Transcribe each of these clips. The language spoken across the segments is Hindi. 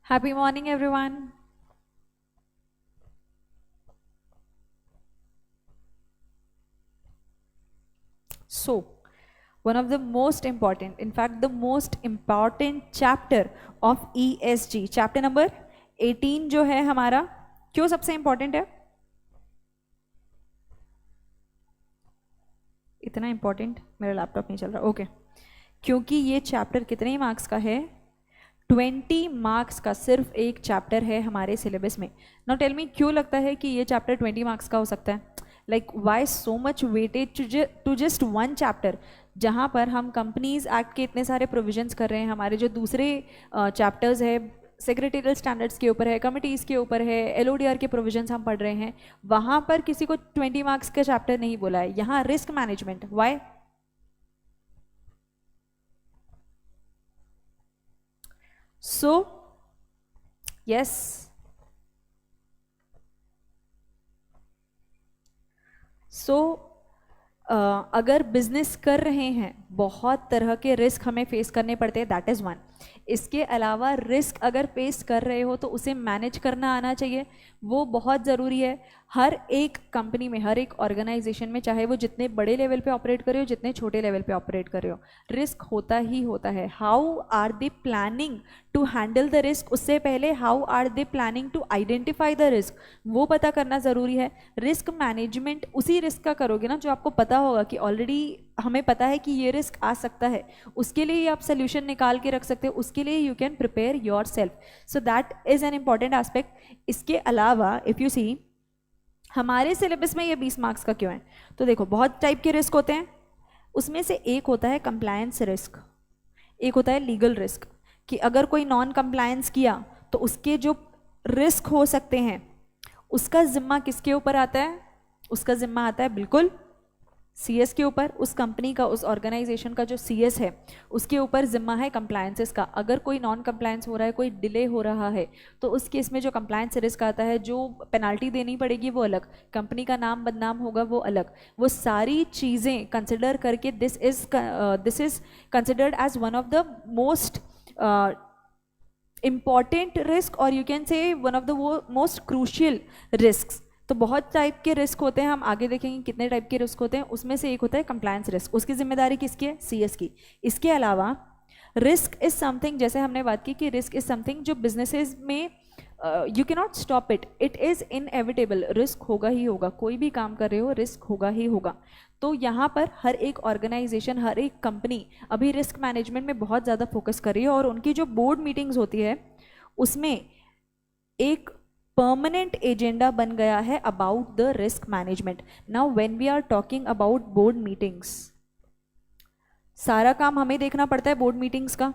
Happy morning, everyone. So, one of the most important, in fact, the most important chapter of ESG, chapter number 18 जो है हमारा, क्यों सबसे important है? इतना important मेरा लैपटॉप नहीं चल रहा, ओके क्योंकि ये चैप्टर कितने मार्क्स का है? 20 मार्क्स का सिर्फ एक चैप्टर है हमारे सिलेबस में. नाउ टेल मी, क्यों लगता है कि ये चैप्टर 20 मार्क्स का हो सकता है? Like why so much weightage to just one chapter, जहाँ पर हम कंपनीज एक्ट के इतने सारे प्रोविजंस कर रहे हैं. हमारे जो दूसरे चैप्टर्स है, सेक्रेटरियल स्टैंडर्ड्स के ऊपर है, कमिटीज़ के ऊपर है, LODR के प्रोविजंस हम पढ़ रहे हैं. वहाँ पर किसी को 20 मार्क्स का चैप्टर नहीं बोला है. यहाँ risk management, why? So, yes. So, अगर बिजनेस कर रहे हैं, बहुत तरह के रिस्क हमें फेस करने पड़ते हैं, दैट इज़ वन. इसके अलावा रिस्क अगर फेस कर रहे हो तो उसे मैनेज करना आना चाहिए, वो बहुत ज़रूरी है. हर एक कंपनी में, हर एक ऑर्गेनाइजेशन में, चाहे वो जितने बड़े लेवल पे ऑपरेट करे हो, जितने छोटे लेवल पे ऑपरेट करे हो, रिस्क होता ही होता है. How are they planning to handle the risk, उससे पहले how are they planning to identify the risk, वो पता करना ज़रूरी है. रिस्क मैनेजमेंट उसी रिस्क का करोगे ना जो आपको पता होगा कि ऑलरेडी हमें पता है कि ये रिस्क आ सकता है, उसके लिए आप सोल्यूशन निकाल के रख सकते हो, उसके लिए you can prepare your self. So that is an important aspect. इसके अलावा इफ़ यू सी, हमारे सिलेबस में ये 20 मार्क्स का क्यों है? तो देखो, बहुत टाइप के रिस्क होते हैं. उसमें से एक होता है कंप्लायंस रिस्क, एक होता है लीगल रिस्क, कि अगर कोई नॉन कंप्लायंस किया तो उसके जो रिस्क हो सकते हैं, उसका जिम्मा किसके ऊपर आता है? उसका जिम्मा आता है बिल्कुल CS के ऊपर. उस कंपनी का, उस ऑर्गेनाइजेशन का जो CS है, उसके ऊपर जिम्मा है कंप्लायंसेस का. अगर कोई नॉन कंप्लायंस हो रहा है, कोई डिले हो रहा है, तो उस केस में जो कंप्लायंस रिस्क आता है, जो पेनाल्टी देनी पड़ेगी वो अलग, कंपनी का नाम बदनाम होगा वो अलग. वो सारी चीज़ें कंसिडर करके this is considered as one of the most important risk, और you can say one of the most crucial risk. तो बहुत टाइप के रिस्क होते हैं, हम आगे देखेंगे कितने टाइप के रिस्क होते हैं. उसमें से एक होता है कंप्लायंस रिस्क, उसकी जिम्मेदारी किसकी है? CS की. इसके अलावा रिस्क इज समथिंग, जैसे हमने बात की कि रिस्क इज समथिंग जो बिजनेसेस में you can not stop it, it is inevitable. Risk होगा ही होगा, कोई भी काम कर रहे हो रिस्क होगा ही होगा. तो यहाँ पर हर एक ऑर्गेनाइजेशन, हर एक कंपनी अभी रिस्क मैनेजमेंट में बहुत ज़्यादा फोकस कर रही है, और उनकी जो बोर्ड मीटिंग्स होती है उसमें एक परमानेंट एजेंडा बन गया है about the risk management. Now when we are talking about board meetings, सारा काम हमें देखना पड़ता है. बोर्ड मीटिंग्स का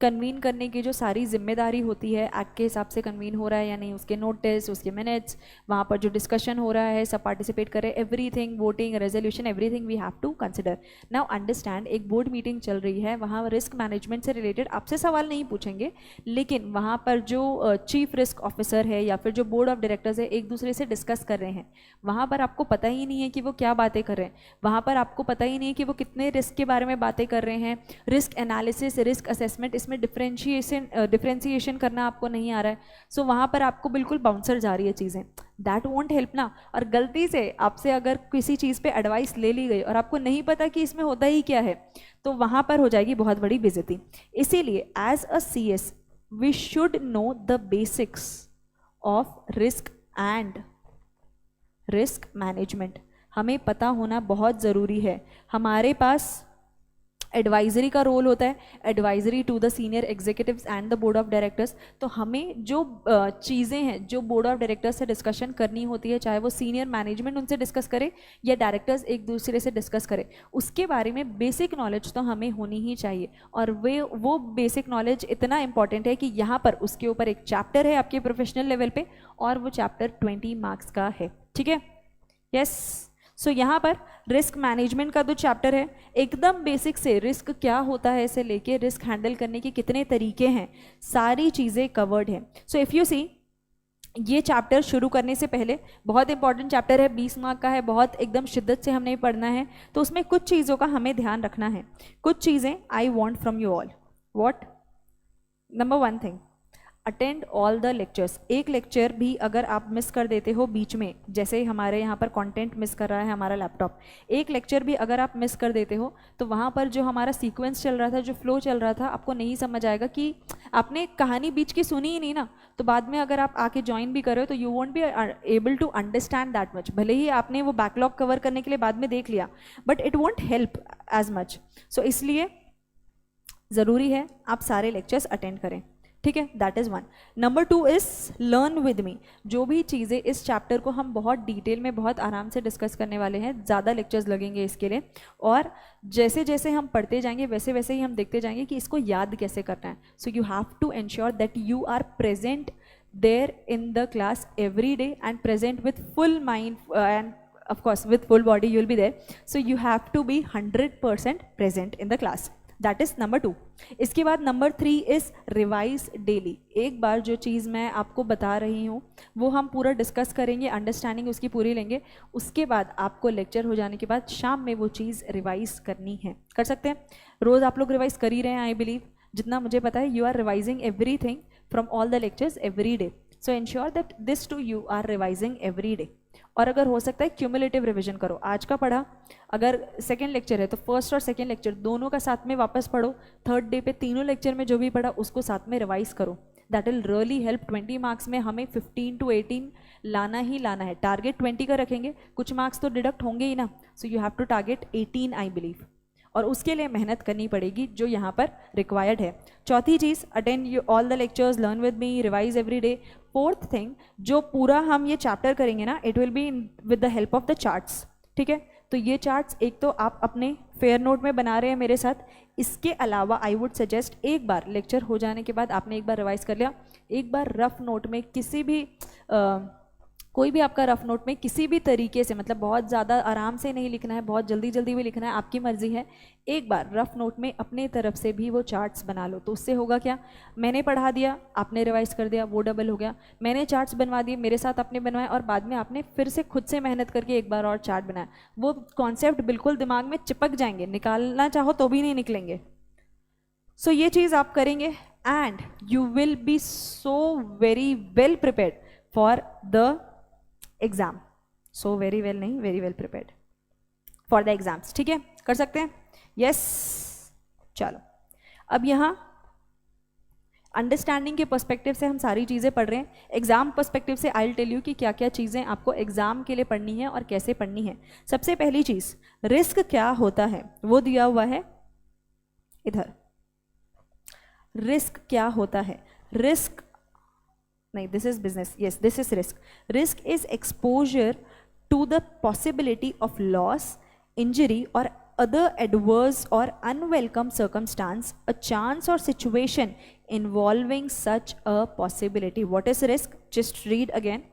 कन्वीन करने की जो सारी जिम्मेदारी होती है, एक्ट के हिसाब से कन्वीन हो रहा है या नहीं, उसके नोटिस, उसके मिनट्स, वहाँ पर जो डिस्कशन हो रहा है, सब पार्टिसिपेट करें, everything, voting, resolution, everything we have to consider. Now understand, एक बोर्ड मीटिंग चल रही है, वहाँ रिस्क मैनेजमेंट से रिलेटेड आपसे सवाल नहीं पूछेंगे, लेकिन वहाँ पर जो चीफ रिस्क ऑफिसर है या फिर जो बोर्ड ऑफ डायरेक्टर्स है, एक दूसरे से डिस्कस कर रहे हैं. वहाँ पर आपको पता ही नहीं है कि वो क्या बातें कर रहे हैं, वहाँ पर आपको पता ही नहीं है कि वो कितने रिस्क के बारे में बातें कर रहे हैं. रिस्क एनालिसिस, रिस्क असेसमेंट, इसमें डिफ्रेंशिएशन करना आपको नहीं आ रहा है. सो वहाँ पर आपको बिल्कुल बाउंसर जा रही है चीज़ें, दैट वोंट हेल्प ना. और गलती से आपसे अगर किसी चीज़ पे एडवाइस ले ली गई और आपको नहीं पता कि इसमें होता ही क्या है, तो वहाँ पर हो जाएगी बहुत बड़ी बेइज्जती. इसीलिए as a CS we should know the basics of risk and risk management. हमें पता होना बहुत ज़रूरी है. हमारे पास एडवाइजरी का रोल होता है, advisory to the senior executives and the board of directors. तो हमें जो चीज़ें हैं, जो बोर्ड ऑफ डायरेक्टर्स से डिस्कशन करनी होती है, चाहे वो सीनियर मैनेजमेंट उनसे डिस्कस करे या डायरेक्टर्स एक दूसरे से डिस्कस करे, उसके बारे में बेसिक नॉलेज तो हमें होनी ही चाहिए. और वो बेसिक नॉलेज इतना इंपॉर्टेंट है कि यहाँ पर उसके ऊपर एक चैप्टर है आपके प्रोफेशनल लेवल पे, और वो चैप्टर 20 मार्क्स का है. ठीक है, यस. सो यहाँ पर रिस्क मैनेजमेंट का जो चैप्टर है, एकदम बेसिक से रिस्क क्या होता है से लेके रिस्क हैंडल करने के कितने तरीके हैं, सारी चीज़ें कवर्ड हैं. सो इफ़ यू सी, ये चैप्टर शुरू करने से पहले, बहुत इंपॉर्टेंट चैप्टर है, 20 मार्क का है, बहुत एकदम शिद्दत से हमने पढ़ना है. तो उसमें कुछ चीज़ों का हमें ध्यान रखना है. कुछ चीज़ें I want from you all. What? Number 1 thing, attend all the lectures. एक लेक्चर भी अगर आप मिस कर देते हो बीच में, जैसे हमारे यहाँ पर कंटेंट मिस कर रहा है हमारा लैपटॉप, एक लेक्चर भी अगर आप मिस कर देते हो तो वहाँ पर जो हमारा सीक्वेंस चल रहा था, जो फ्लो चल रहा था, आपको नहीं समझ आएगा कि आपने कहानी बीच की सुनी ही नहीं ना। तो बाद में अगर आप आके ज्वाइन भी कर रहे हो तो you won't be able to understand that much. भले ही आपने वो बैकलॉग कवर करने के लिए बाद में देख लिया, but it won't help as much. So इसलिए ज़रूरी है आप सारे लेक्चर्स अटेंड करें, ठीक है। That is one. Number 2 is learn with मी। जो भी चीज़ें इस चैप्टर को हम बहुत डिटेल में बहुत आराम से डिस्कस करने वाले हैं, ज़्यादा लेक्चर्स लगेंगे इसके लिए, और जैसे जैसे हम पढ़ते जाएंगे वैसे वैसे ही हम देखते जाएंगे कि इसको याद कैसे करना है। So you have to ensure that you are present there in the class every day and present with full mind and of course with full body you will be there. So you have to be 100% present in the class. That is number 2. इसके बाद नंबर 3 इज रिवाइज डेली। एक बार जो चीज़ मैं आपको बता रही हूँ वो हम पूरा डिस्कस करेंगे, अंडरस्टैंडिंग उसकी पूरी लेंगे, उसके बाद आपको लेक्चर हो जाने के बाद शाम में वो चीज़ रिवाइज करनी है। कर सकते हैं, रोज़ आप लोग रिवाइज कर ही रहे हैं आई बिलीव, जितना मुझे पता है you are revising everything from all the lectures every day. So ensure that this too you are revising every day. और अगर हो सकता है क्यूमुलेटिव रिवीजन करो, आज का पढ़ा, अगर सेकेंड लेक्चर है तो फर्स्ट और सेकेंड लेक्चर दोनों का साथ में वापस पढ़ो, थर्ड डे पे तीनों लेक्चर में जो भी पढ़ा उसको साथ में रिवाइज करो। That will really help. 20 marks में हमें 15 to 18 लाना ही लाना है। टारगेट 20 का रखेंगे, कुछ मार्क्स तो डिडक्ट होंगे ही ना, so you have to target 18 I believe, और उसके लिए मेहनत करनी पड़ेगी जो यहाँ पर रिक्वायर्ड है। चौथी चीज़, attend you all the lectures, learn with me, revise every day. Fourth thing, जो पूरा हम ये चैप्टर करेंगे ना, it will be with the help of the charts, ठीक है। तो ये चार्ट्स एक तो आप अपने फेयर नोट में बना रहे हैं मेरे साथ, इसके अलावा आई वुड सजेस्ट एक बार लेक्चर हो जाने के बाद आपने एक बार रिवाइज कर लिया, एक बार रफ नोट में किसी भी कोई भी आपका रफ नोट में किसी भी तरीके से, मतलब बहुत ज़्यादा आराम से नहीं लिखना है, बहुत जल्दी जल्दी भी लिखना है, आपकी मर्जी है, एक बार रफ नोट में अपने तरफ से भी वो चार्ट्स बना लो। तो उससे होगा क्या, मैंने पढ़ा दिया, आपने रिवाइज कर दिया, वो डबल हो गया। मैंने चार्ट्स बनवा दिए, मेरे साथ आपने बनवाए, और बाद में आपने फिर से खुद से मेहनत करके एक बार और चार्ट बनाया, वो कॉन्सेप्ट बिल्कुल दिमाग में चिपक जाएंगे, निकालना चाहो तो भी नहीं निकलेंगे। सो ये चीज़ आप करेंगे and you will be so very well prepared for the exam. So very well नहीं, very well prepared for the exams, ठीक है। कर सकते हैं, यस। चलो, अब यहाँ अंडरस्टैंडिंग के पर्सपेक्टिव से हम सारी चीज़ें पढ़ रहे हैं, एग्जाम पर्सपेक्टिव से आई विल टेल यू कि क्या क्या चीज़ें आपको एग्जाम के लिए पढ़नी है और कैसे पढ़नी है। सबसे पहली चीज़, रिस्क क्या होता है वो दिया हुआ है इधर। रिस्क क्या होता है? रिस्क नहीं, this is business, yes this is risk. Risk is exposure to the possibility of loss, injury और other adverse or unwelcome circumstance, a chance or situation involving such a possibility. What is risk? Just read again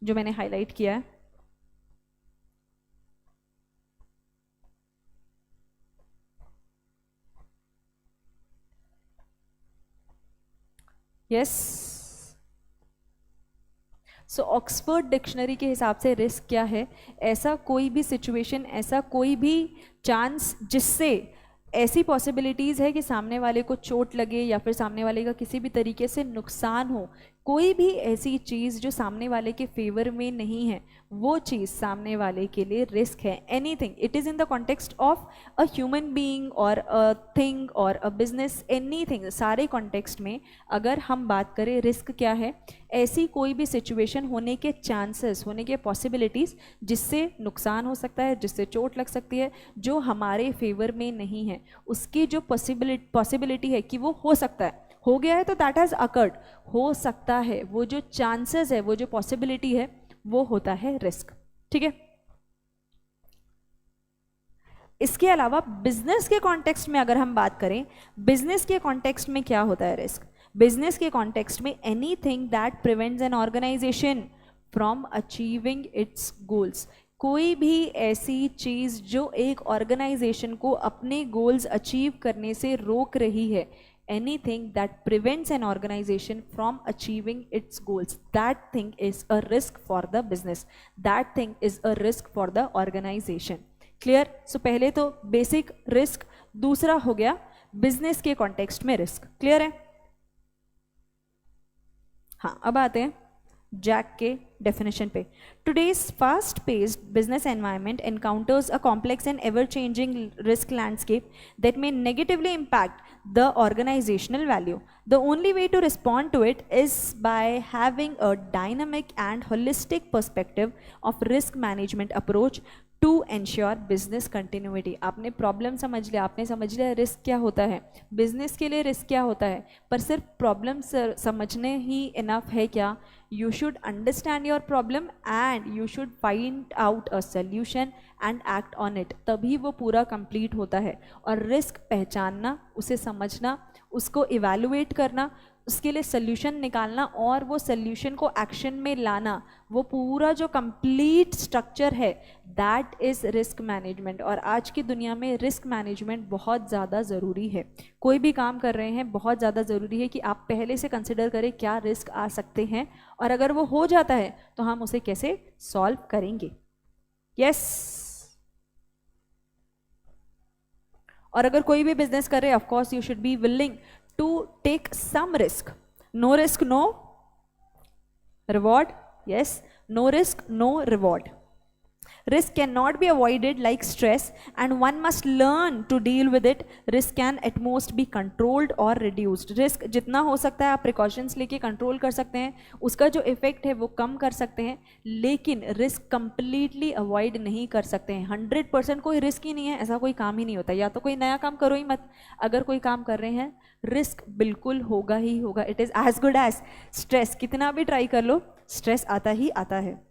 जो मैंने हाईलाइट किया है। यस, सो ऑक्सफोर्ड डिक्शनरी के हिसाब से रिस्क क्या है? ऐसा कोई भी सिचुएशन, ऐसा कोई भी चांस जिससे ऐसी पॉसिबिलिटीज़ है कि सामने वाले को चोट लगे या फिर सामने वाले का किसी भी तरीके से नुकसान हो, कोई भी ऐसी चीज़ जो सामने वाले के फेवर में नहीं है, वो चीज़ सामने वाले के लिए रिस्क है। Anything, it is in the context of a human being और अ थिंग और अ बिजनेस, एनीथिंग, सारे कॉन्टेक्स्ट में अगर हम बात करें रिस्क क्या है? ऐसी कोई भी सिचुएशन होने के चांसेस, होने के पॉसिबिलिटीज़ जिससे नुकसान हो सकता है, जिससे चोट लग सकती है, जो हमारे फेवर में नहीं है, उसकी जो पॉसिबिलिटी है कि वो हो सकता है, हो गया है तो दैट हैज़ अकर्ड, हो सकता है, वो जो चांसेस है, वो जो पॉसिबिलिटी है, वो होता है रिस्क, ठीक है। इसके अलावा बिजनेस के कॉन्टेक्स्ट में अगर हम बात करें, बिजनेस के कॉन्टेक्स्ट में क्या होता है रिस्क? बिजनेस के कॉन्टेक्स्ट में anything that prevents an organisation from achieving its goals, कोई भी ऐसी चीज़ जो एक ऑर्गेनाइजेशन को अपने गोल्स अचीव करने से रोक रही है, anything that prevents an organization from achieving its goals, that thing is a risk for the business, that thing is a risk for the organization. Clear? So पहले तो basic risk, दूसरा हो गया बिजनेस के कॉन्टेक्स्ट में रिस्क। क्लियर है? हाँ, अब आते हैं जैक के डेफिनेशन पे. Today's fast-paced business environment encounters a complex and ever-changing risk landscape that may negatively impact the organizational value. The only way to respond to it is by having a dynamic and holistic perspective of risk management approach to ensure business continuity. आपने प्रॉब्लम समझ लिया, आपने समझ लिया रिस्क क्या होता है, बिजनेस के लिए रिस्क क्या होता है, पर सिर्फ प्रॉब्लम समझने ही इनफ है क्या? You should understand your problem and you should find out a solution and act on it, तभी वो पूरा कंप्लीट होता है. और रिस्क पहचानना, उसे समझना, उसको इवैल्यूएट करना, उसके लिए सोल्यूशन निकालना और वो सोल्यूशन को एक्शन में लाना, वो पूरा जो कंप्लीट स्ट्रक्चर है, दैट इज़ रिस्क मैनेजमेंट. और आज की दुनिया में रिस्क मैनेजमेंट बहुत ज़्यादा ज़रूरी है. कोई भी काम कर रहे हैं, बहुत ज़्यादा ज़रूरी है कि आप पहले से कंसिडर करें क्या रिस्क आ सकते हैं, और अगर वो हो जाता है तो हम उसे कैसे सॉल्व करेंगे. यस. और अगर कोई भी बिजनेस कर रहे हैं, of course you should be willing to take some risk. No risk, no reward. Yes, no risk, no reward. Risk cannot be avoided like stress, and one must learn to deal with it. Risk can at most be controlled or reduced. Risk जितना हो सकता है आप precautions लेके कंट्रोल कर सकते हैं, उसका जो इफेक्ट है वो कम कर सकते हैं, लेकिन रिस्क कंप्लीटली अवॉइड नहीं कर सकते हैं. 100% कोई रिस्क ही नहीं है, ऐसा कोई काम ही नहीं होता. या तो कोई नया काम करो ही मत, अगर कोई काम कर रहे हैं रिस्क बिल्कुल होगा ही होगा. It is as good as stress. कितना भी ट्राई कर लो, स्ट्रेस आता ही आता है.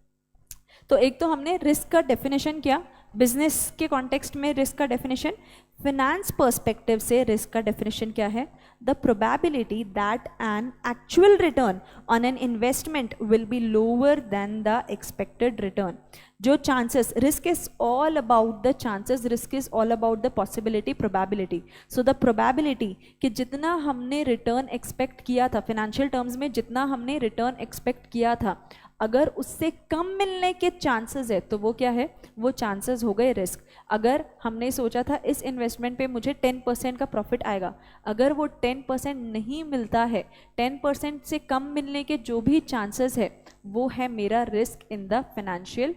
तो एक तो हमने रिस्क का डेफिनेशन किया, बिजनेस के कॉन्टेक्स्ट में रिस्क का डेफिनेशन. फिनेंस पर्सपेक्टिव से रिस्क का डेफिनेशन क्या है? The probability that an actual return on an investment will be lower than the expected return. जो chances, risk is all about the chances, risk is all about the possibility, probability. So the probability कि जितना हमने रिटर्न एक्सपेक्ट किया था, फिनेंशियल टर्म्स में जितना हमने रिटर्न एक्सपेक्ट किया था, अगर उससे कम मिलने के चांसेस है तो वो क्या है? वो चांसेस हो गए रिस्क. अगर हमने सोचा था इस इन्वेस्टमेंट पे मुझे 10% का प्रॉफिट आएगा, अगर वो 10% नहीं मिलता है, 10% से कम मिलने के जो भी चांसेस है, वो है मेरा risk in the financial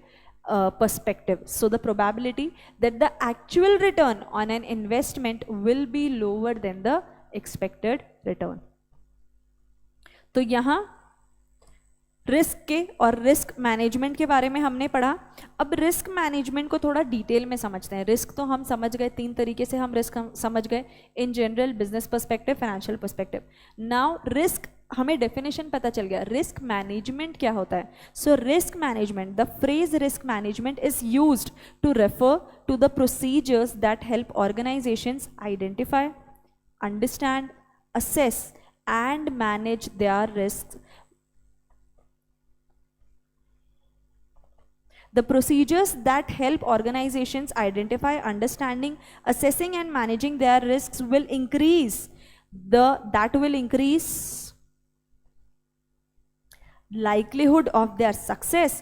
perspective. So the probability that the actual return on an investment will be lower than the expected return. तो यहाँ रिस्क के और रिस्क मैनेजमेंट के बारे में हमने पढ़ा. अब रिस्क मैनेजमेंट को थोड़ा डिटेल में समझते हैं. रिस्क तो हम समझ गए, 3 तरीके से हम रिस्क समझ गए, in general, business perspective, financial perspective. Now risk, हमें डेफिनेशन पता चल गया. रिस्क मैनेजमेंट क्या होता है? So risk management, the phrase risk management is used to refer to the procedures that help organisations identify, understand, assess and manage their risks. The procedures that help organizations identify, understanding, assessing and managing their risks will increase likelihood of their success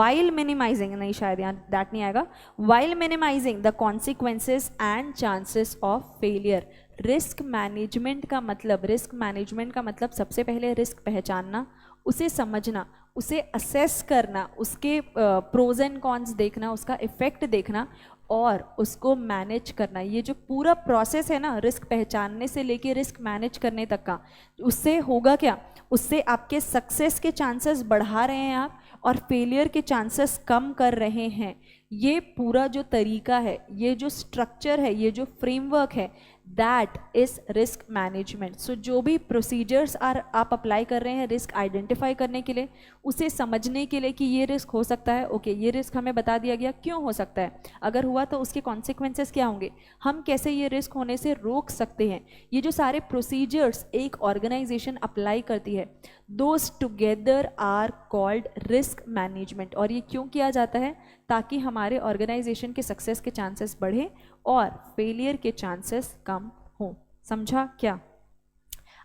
while minimizing, नहीं शायद यहाँ that नहीं आएगा, while minimizing the consequences and chances of failure. Risk management का मतलब सबसे पहले रिस्क पहचानना, उसे समझना, उसे असेस करना, उसके प्रोज एंड कॉन्स देखना, उसका इफेक्ट देखना और उसको मैनेज करना. ये जो पूरा प्रोसेस है ना, रिस्क पहचानने से लेके रिस्क मैनेज करने तक का, उससे होगा क्या? उससे आपके सक्सेस के चांसेस बढ़ा रहे हैं आप और फेलियर के चांसेस कम कर रहे हैं. ये पूरा जो तरीका है, ये जो स्ट्रक्चर है, ये जो फ्रेमवर्क है, दैट इज रिस्क मैनेजमेंट. सो जो भी प्रोसीजर्स आप अप्लाई कर रहे हैं रिस्क आइडेंटिफाई करने के लिए, उसे समझने के लिए कि ये रिस्क हो सकता है, ओके ये रिस्क हमें बता दिया गया क्यों हो सकता है, अगर हुआ तो उसके कॉन्सिक्वेंसेस क्या होंगे, हम कैसे ये रिस्क होने से रोक सकते हैं. ये जो सारे प्रोसीजर्स एक ऑर्गेनाइजेशन अप्लाई करती है, those together are called risk management. और ये क्यों किया जाता है? ताकि हमारे ऑर्गेनाइजेशन के सक्सेस के चांसेस बढ़े और फेलियर के चांसेस कम हो. समझा क्या?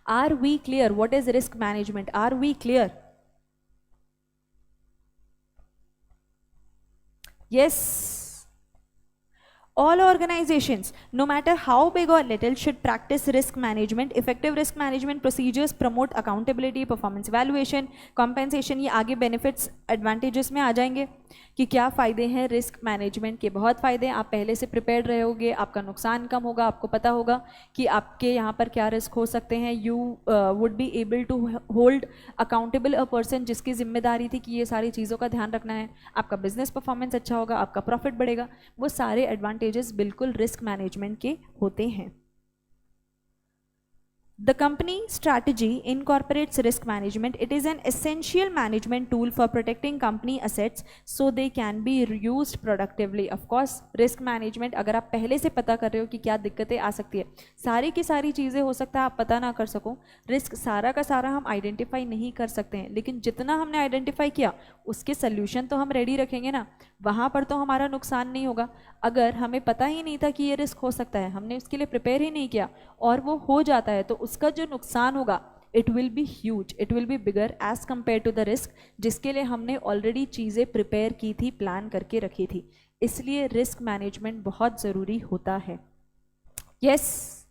Are we clear what is risk management? Are we clear? Yes. All organizations, no matter how big or little, should practice risk management. Effective risk management procedures promote accountability, performance evaluation, compensation. ये आगे benefits, advantages में आ जाएंगे कि क्या फ़ायदे हैं रिस्क मैनेजमेंट के। बहुत फ़ायदे, आप पहले से प्रिपेयर्ड रहोगे, आपका नुकसान कम होगा, आपको पता होगा कि आपके यहाँ पर क्या रिस्क हो सकते हैं। You would be able to hold accountable a person जिसकी जिम्मेदारी थी कि ये सारी चीज़ों का ध्यान रखना है। आपका बिजनेस परफॉर्मेंस अच्छा होगा, आपका प्रॉफिट बढ़ेगा। वो सारे एडवांटेजेस बिल्कुल रिस्क मैनेजमेंट के होते हैं। The company strategy incorporates risk management. It is an essential management tool for protecting company assets so they can be used productively. Of course, risk management अगर आप पहले से पता कर रहे हो कि क्या दिक्कतें आ सकती है, सारी की सारी चीज़ें हो सकता है आप पता ना कर सको, रिस्क सारा का सारा हम आइडेंटिफाई नहीं कर सकते हैं, लेकिन जितना हमने आइडेंटिफाई किया उसके सोल्यूशन तो हम रेडी रखेंगे ना, वहाँ पर तो हमारा नुकसान नहीं होगा। अगर हमें पता ही नहीं था कि ये रिस्क हो सकता है, हमने उसके लिए प्रिपेयर ही नहीं किया और वो हो जाता है, तो उसका जो नुकसान होगा it will be huge, it will be bigger as compare to the risk जिसके लिए हमने ऑलरेडी चीज़ें प्रिपेयर की थी, प्लान करके रखी थी। इसलिए रिस्क मैनेजमेंट बहुत ज़रूरी होता है। यस,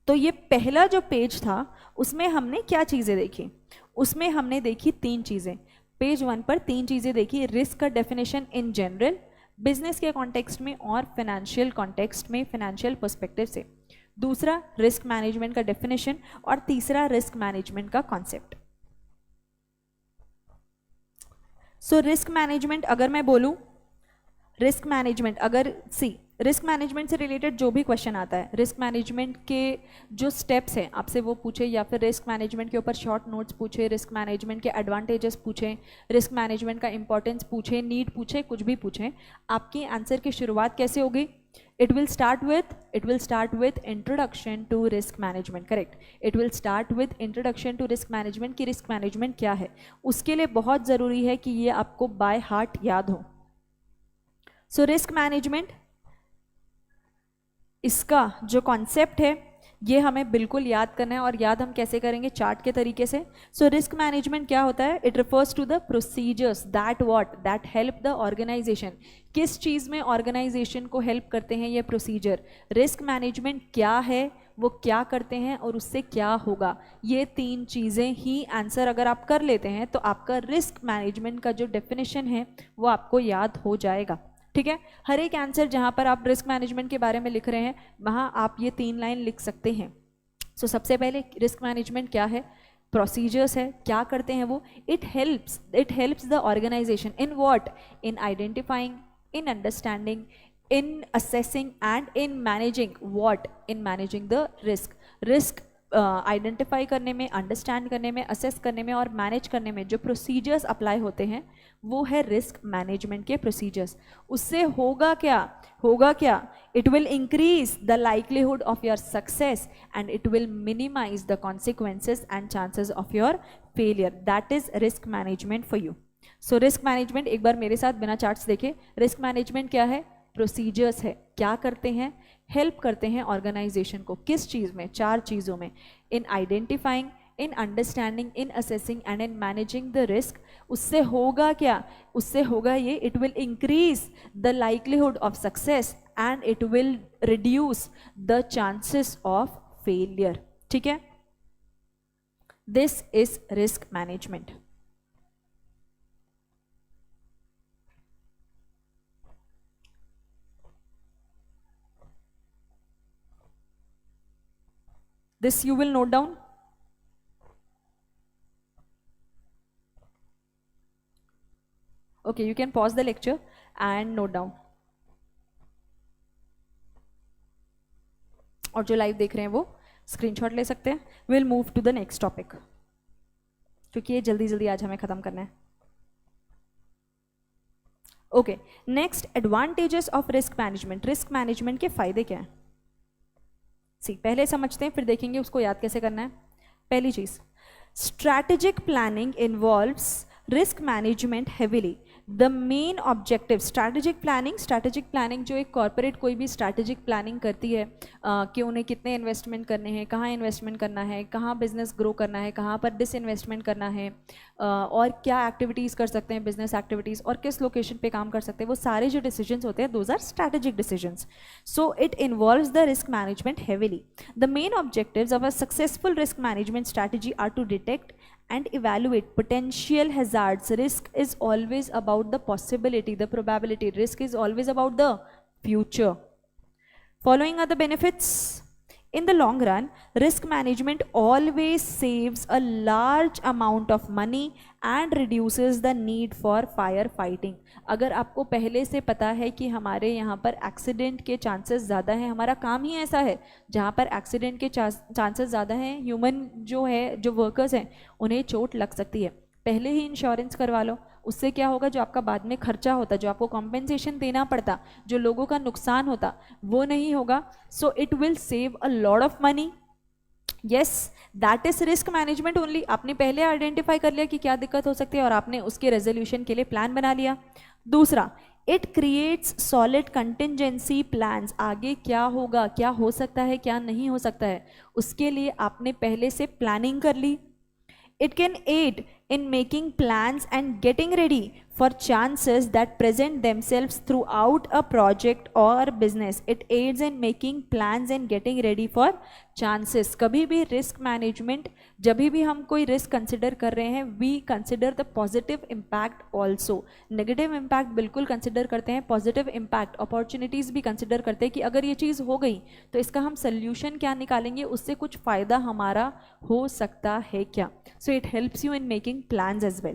तो ये पहला जो पेज था उसमें हमने क्या चीज़ें देखी? उसमें हमने देखी 3 चीज़ें। पेज 1 पर 3 चीज़ें देखी। रिस्क का डेफिनेशन इन जनरल, बिजनेस के कॉन्टेक्स्ट में और फाइनेंशियल कॉन्टेक्स्ट में, फाइनेंशियल पर्सपेक्टिव से। दूसरा रिस्क मैनेजमेंट का डेफिनेशन और तीसरा रिस्क मैनेजमेंट का कॉन्सेप्ट। सो रिस्क मैनेजमेंट अगर मैं बोलूं, रिस्क मैनेजमेंट अगर रिस्क मैनेजमेंट से रिलेटेड जो भी क्वेश्चन आता है, रिस्क मैनेजमेंट के जो स्टेप्स हैं आपसे वो पूछे, या फिर रिस्क मैनेजमेंट के ऊपर शॉर्ट नोट्स पूछे, रिस्क मैनेजमेंट के एडवांटेजेस पूछे, रिस्क मैनेजमेंट का इंपॉर्टेंस पूछे, नीड पूछे, कुछ भी पूछे, आपकी आंसर की शुरुआत कैसे होगी? It will start with introduction to risk management. Correct. It will start with introduction to risk management कि risk management क्या है। उसके लिए बहुत ज़रूरी है कि ये आपको by heart याद हो। So risk management, इसका जो कॉन्सेप्ट है ये हमें बिल्कुल याद करना है, और याद हम कैसे करेंगे? चार्ट के तरीके से। सो रिस्क मैनेजमेंट क्या होता है? It refers to the procedures that help the organisation. किस चीज़ में ऑर्गेनाइजेशन को हेल्प करते हैं ये प्रोसीजर? रिस्क मैनेजमेंट क्या है, वो क्या करते हैं और उससे क्या होगा? ये 3 चीज़ें ही आंसर अगर आप कर लेते हैं तो आपका रिस्क मैनेजमेंट का जो डेफिनेशन है वो आपको याद हो जाएगा। ठीक है, हर एक आंसर जहाँ पर आप रिस्क मैनेजमेंट के बारे में लिख रहे हैं वहाँ आप ये 3 लाइन लिख सकते हैं। सो सबसे पहले रिस्क मैनेजमेंट क्या है, प्रोसीजर्स है, क्या करते हैं वो? It helps the organisation in what? In identifying, in understanding, in assessing and in managing what? In managing the risk identify करने में, अंडरस्टैंड करने में, असेस करने में और मैनेज करने में जो प्रोसीजर्स अप्लाई होते हैं वो है रिस्क मैनेजमेंट के प्रोसीजर्स। उससे होगा क्या? It will increase the likelihood of your success and it will minimise the consequences and chances of your failure. That is risk management for you. So risk management एक बार मेरे साथ बिना चार्ट्स देखे, रिस्क मैनेजमेंट क्या है? प्रोसीजर्स है, क्या करते हैं? हेल्प करते हैं ऑर्गेनाइजेशन को किस चीज़ में? 4 चीज़ों में, इन identifying, in understanding, in assessing and in managing the risk. उससे होगा क्या? उससे होगा ये, it will increase the likelihood of success and it will reduce the chances of failure. ठीक है, this is risk management. This you will note down. Okay, you can pause the lecture and note down. और जो लाइव देख रहे हैं वो स्क्रीनशॉट ले सकते हैं। We'll move to the next topic, क्योंकि ये जल्दी जल्दी आज हमें ख़त्म करना है। Okay, next, advantages of risk management. Risk management के फ़ायदे क्या हैं? पहले समझते हैं फिर देखेंगे उसको याद कैसे करना है। पहली चीज, strategic planning involves risk management heavily. The main objective strategic planning जो एक कॉर्पोरेट कोई भी स्ट्रैटेजिक प्लानिंग करती है कि उन्हें कितने इन्वेस्टमेंट करने हैं, कहाँ इन्वेस्टमेंट करना है, कहाँ बिजनेस ग्रो करना है, कहाँ पर डिसइन्वेस्टमेंट करना है, और क्या एक्टिविटीज़ कर सकते हैं बिजनेस एक्टिविटीज़, और किस लोकेशन पे काम कर सकते हैं, वो सारे जो डिसीजंस होते हैं those are strategic decisions. So it involves the risk management heavily. The main objectives of a successful risk management strategy are to detect and evaluate potential hazards. Risk is always about the possibility, the probability. Risk is always about the future. Following are the benefits. In the long run, risk management always saves a large amount of money and reduces the need for firefighting. अगर आपको पहले से पता है कि हमारे यहाँ पर एक्सीडेंट के चांसेस ज़्यादा हैं, हमारा काम ही ऐसा है जहाँ पर एक्सीडेंट के चांसेस ज़्यादा हैं, ह्यूमन जो है, जो वर्कर्स हैं, उन्हें चोट लग सकती है, पहले ही इंश्योरेंस करवा लो. उससे क्या होगा, जो आपका बाद में खर्चा होता, जो आपको कॉम्पेंसेशन देना पड़ता, जो लोगों का नुकसान होता, वो नहीं होगा. So it will save a lot of money. Yes, that is risk management only. आपने पहले आइडेंटिफाई कर लिया कि क्या दिक्कत हो सकती है और आपने उसके रेजोल्यूशन के लिए प्लान बना लिया. दूसरा, it creates solid contingency plans. आगे क्या होगा, क्या हो सकता है, क्या नहीं हो सकता है, उसके लिए आपने पहले से प्लानिंग कर ली. It can aid in making plans and getting ready for chances that present themselves throughout a project or business. It aids in making plans and getting ready for chances. कभी भी रिस्क मैनेजमेंट, जब भी हम कोई रिस्क कंसिडर कर रहे हैं, we consider the positive impact also. Negative impact बिल्कुल कंसिडर करते हैं, पॉजिटिव इम्पैक्ट, अपॉर्चुनिटीज़ भी कंसिडर करते हैं कि अगर ये चीज़ हो गई तो इसका हम सोल्यूशन क्या निकालेंगे, उससे कुछ फ़ायदा हमारा हो सकता है क्या. So it helps you in making plans as well.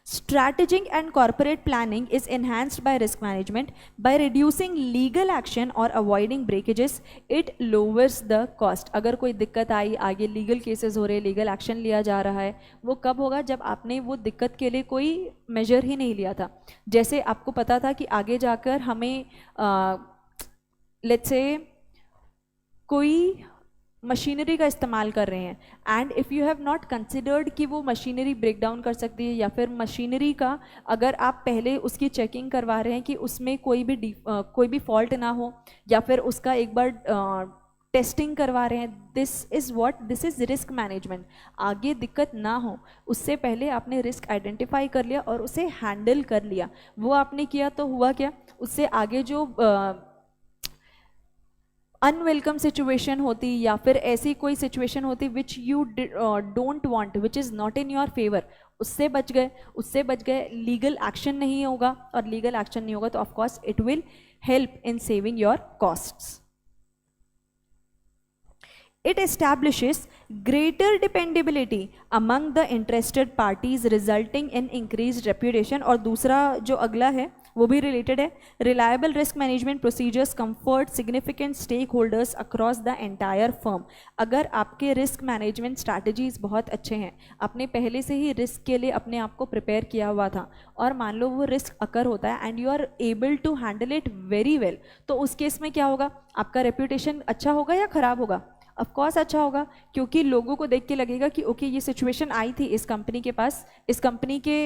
Strategic and corporate planning is enhanced by risk management by reducing legal action or avoiding breakages. It lowers the cost. अगर कोई दिक्कत आई, आगे लीगल केसेस हो रहे, लीगल एक्शन लिया जा रहा है, वो कब होगा, जब आपने वो दिक्कत के लिए कोई मेजर ही नहीं लिया था. जैसे आपको पता था कि आगे जाकर हमें लेट्स से कोई मशीनरी का इस्तेमाल कर रहे हैं, and if you have not considered कि वो मशीनरी ब्रेक डाउन कर सकती है, या फिर मशीनरी का अगर आप पहले उसकी चेकिंग करवा रहे हैं कि उसमें कोई भी फॉल्ट ना हो, या फिर उसका एक बार टेस्टिंग करवा रहे हैं, दिस इज़ रिस्क मैनेजमेंट. आगे दिक्कत ना हो उससे पहले आपने रिस्क आइडेंटिफाई कर लिया और उसे हैंडल कर लिया. वो आपने किया तो हुआ क्या, उससे आगे जो अनवेलकम सिचुएशन होती, या फिर ऐसी कोई सिचुएशन होती which you don't want, which is not in your favour, उससे बच गए. लीगल एक्शन नहीं होगा, और लीगल एक्शन नहीं होगा तो of course it will help in saving your costs. It establishes greater dependability among the interested parties resulting in increased reputation. और दूसरा जो अगला है वो भी रिलेटेड है. Reliable risk management procedures comfort significant stake holders across the entire firm. अगर आपके रिस्क मैनेजमेंट स्ट्रैटेजीज बहुत अच्छे हैं, आपने पहले से ही रिस्क के लिए अपने आप को प्रिपेयर किया हुआ था, और मान लो वो रिस्क अकर होता है and you are able to handle it very well, तो उस केस में क्या होगा, आपका रेप्यूटेशन अच्छा होगा या खराब होगा. ऑफ कोर्स अच्छा होगा, क्योंकि लोगों को देख के लगेगा कि ओके ये सिचुएशन आई थी इस कंपनी के पास, इस कंपनी के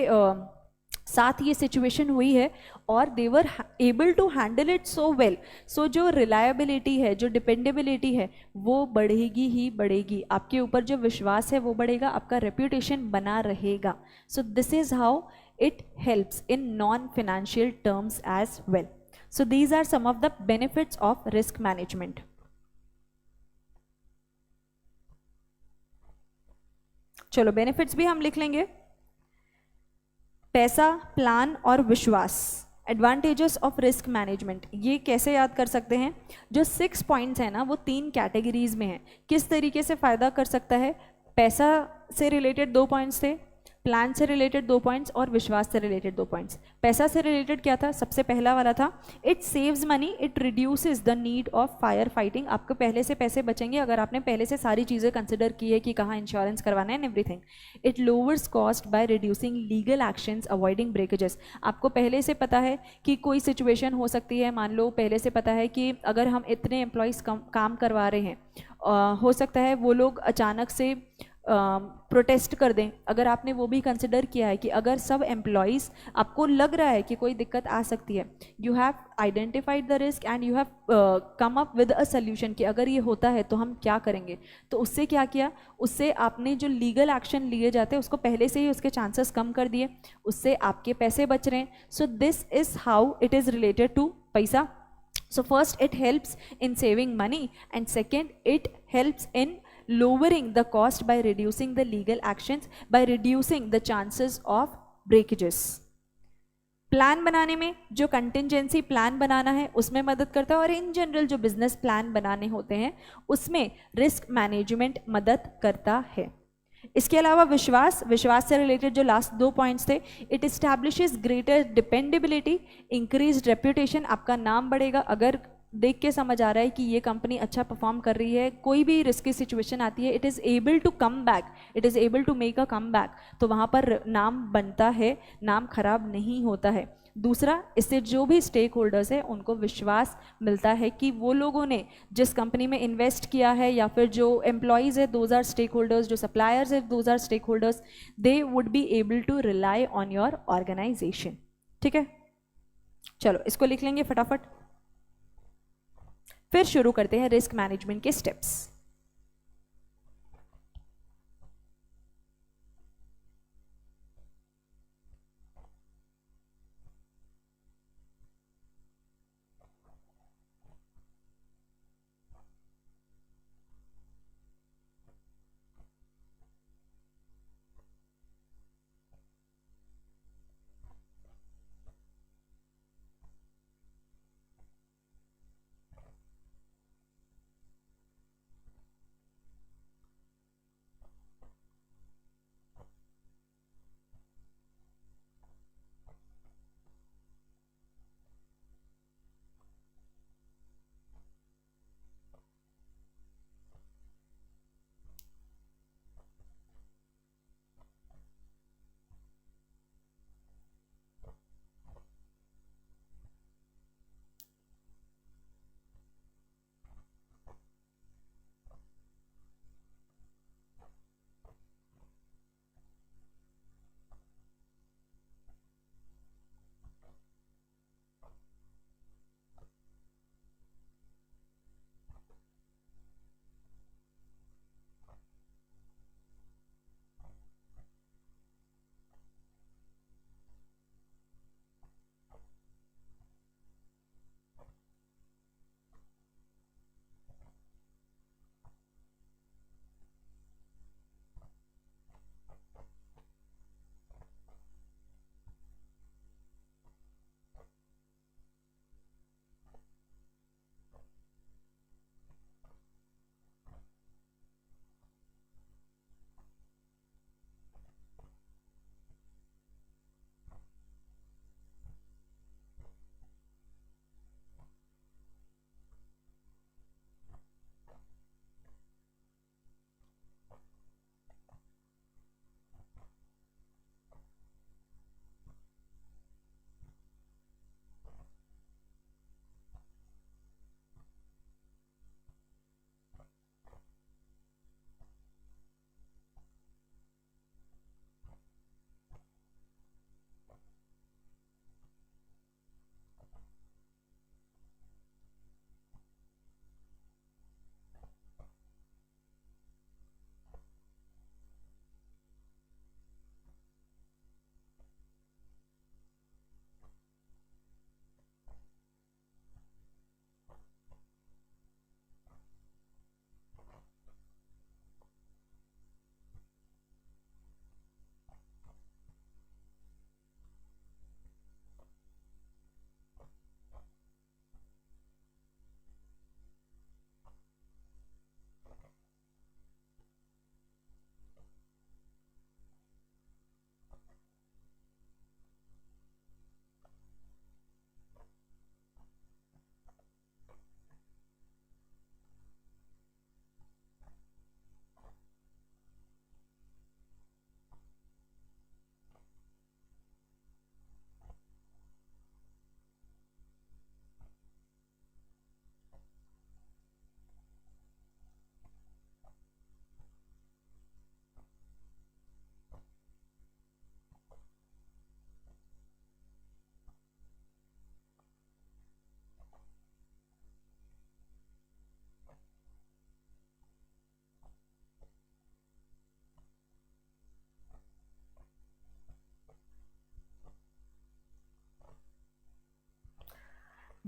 साथ ये सिचुएशन हुई है, और they were able to handle it so well. So जो रिलायबिलिटी है, जो डिपेंडेबिलिटी है, वो बढ़ेगी ही बढ़ेगी. आपके ऊपर जो विश्वास है वो बढ़ेगा, आपका रेप्यूटेशन बना रहेगा. So this is how it helps in non financial terms as well. So these are some of the benefits of risk management. चलो बेनिफिट्स भी हम लिख लेंगे. पैसा, प्लान और विश्वास. एडवांटेजेस ऑफ रिस्क मैनेजमेंट, ये कैसे याद कर सकते हैं, जो 6 पॉइंट्स हैं ना वो 3 कैटेगरीज में हैं. किस तरीके से फ़ायदा कर सकता है, पैसा से रिलेटेड 2 पॉइंट्स थे, प्लान से रिलेटेड 2 पॉइंट्स और विश्वास से रिलेटेड 2 पॉइंट्स. पैसा से रिलेटेड क्या था, सबसे पहला वाला था it saves money, it reduces the need of fire fighting. आपको पहले से पैसे बचेंगे अगर आपने पहले से सारी चीज़ें कंसिडर की है कि कहाँ इंश्योरेंस करवाना है and everything. It lowers cost by reducing legal actions, avoiding breakages. आपको पहले से पता है कि कोई सिचुएशन हो सकती है, मान लो पहले से पता है कि अगर हम इतने एम्प्लॉयज़ काम करवा रहे हैं, हो सकता है वो लोग अचानक से प्रोटेस्ट कर दें, अगर आपने वो भी कंसिडर किया है कि अगर सब एम्प्लॉयज़, आपको लग रहा है कि कोई दिक्कत आ सकती है, you have identified the risk and you have come up with a solution कि अगर ये होता है तो हम क्या करेंगे, तो उससे क्या किया, उससे आपने जो लीगल एक्शन लिए जाते हैं उसको पहले से ही उसके चांसेस कम कर दिए, उससे आपके पैसे बच रहे हैं. So this is how it is related to पैसा. So first it helps in saving money and second it helps in lowering the cost by reducing the legal actions, by reducing the chances of breakages. Plan बनाने में जो कंटिंजेंसी प्लान बनाना है उसमें मदद करता है और इन जनरल जो बिजनेस प्लान बनाने होते हैं उसमें रिस्क मैनेजमेंट मदद करता है. इसके अलावा विश्वास, विश्वास से रिलेटेड जो लास्ट 2 पॉइंट्स थे, it establishes greater dependability, increase reputation, आपका नाम बढ़ेगा. अगर देख के समझ आ रहा है कि ये कंपनी अच्छा परफॉर्म कर रही है, कोई भी रिस्की सिचुएशन आती है, it is able to come back, it is able to make a come back, तो वहाँ पर नाम बनता है, नाम खराब नहीं होता है. दूसरा, इससे जो भी स्टेक होल्डर्स है उनको विश्वास मिलता है कि वो लोगों ने जिस कंपनी में इन्वेस्ट किया है या फिर जो एम्प्लॉयज़ है दोज आर स्टेक होल्डर्स, जो सप्लायर्स है those are stake holders, they would be able to rely on your organisation. ठीक है, चलो इसको लिख लेंगे फटाफट, फिर शुरू करते हैं रिस्क मैनेजमेंट के steps.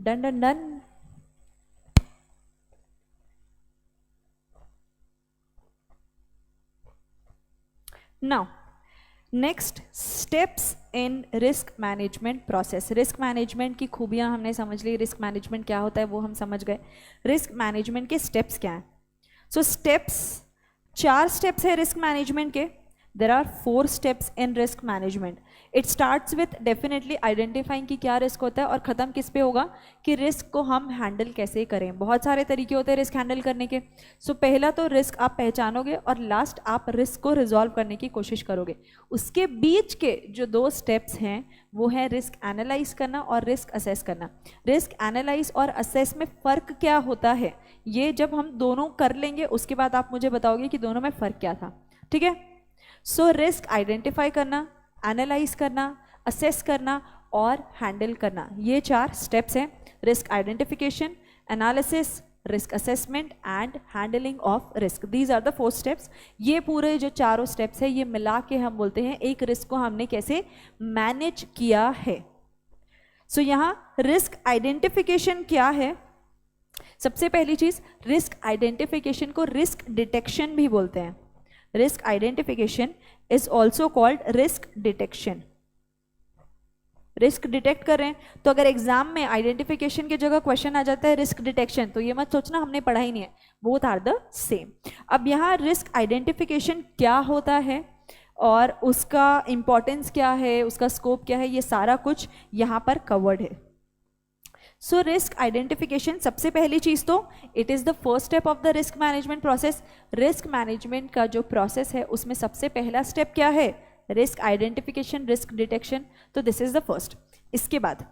Done done done. Now next steps in risk management process. Risk management की खूबियां हमने समझ ली, रिस्क मैनेजमेंट क्या होता है वो हम समझ गए। रिस्क मैनेजमेंट के स्टेप्स क्या हैं? सो स्टेप्स, 4 स्टेप्स है रिस्क मैनेजमेंट के। There are 4 steps in risk management. It starts with definitely identifying कि क्या रिस्क होता है और ख़त्म किस पे होगा कि रिस्क को हम हैंडल कैसे करें। बहुत सारे तरीके होते हैं रिस्क हैंडल करने के। सो पहला तो रिस्क आप पहचानोगे और लास्ट आप रिस्क को रिजॉल्व करने की कोशिश करोगे। उसके बीच के जो 2 स्टेप्स हैं वो है रिस्क एनालाइज करना और रिस्क असेस करना। रिस्क एनालाइज और असेस में फ़र्क क्या होता है, ये जब हम दोनों कर लेंगे उसके बाद आप मुझे बताओगे कि दोनों में फ़र्क क्या था। ठीक है? सो रिस्क आइडेंटिफाई करना, एनालाइज करना, असेस करना और हैंडल करना, ये 4 स्टेप्स हैं। Risk identification, analysis, risk assessment and handling of risk, these are the 4 steps. ये पूरे जो चारों स्टेप्स है ये मिला के हम बोलते हैं एक रिस्क को हमने कैसे मैनेज किया है। सो यहाँ रिस्क आइडेंटिफिकेशन क्या है? सबसे पहली चीज, रिस्क आइडेंटिफिकेशन को रिस्क डिटेक्शन भी बोलते हैं। Risk identification is also called risk detection. Risk detect कर रहे हैं तो अगर एग्जाम में आइडेंटिफिकेशन की जगह क्वेश्चन आ जाता है रिस्क डिटेक्शन तो ये मत सोचना हमने पढ़ा ही नहीं है, बोथ आर द सेम। अब यहाँ रिस्क आइडेंटिफिकेशन क्या होता है और उसका इंपॉर्टेंस क्या है, उसका स्कोप क्या है, ये सारा कुछ यहाँ पर कवर्ड है। सो रिस्क आइडेंटिफिकेशन, सबसे पहली चीज तो it is the first step of the risk management process. Risk management का जो प्रोसेस है उसमें सबसे पहला स्टेप क्या है? Risk identification, risk detection. तो दिस इज द फर्स्ट। इसके बाद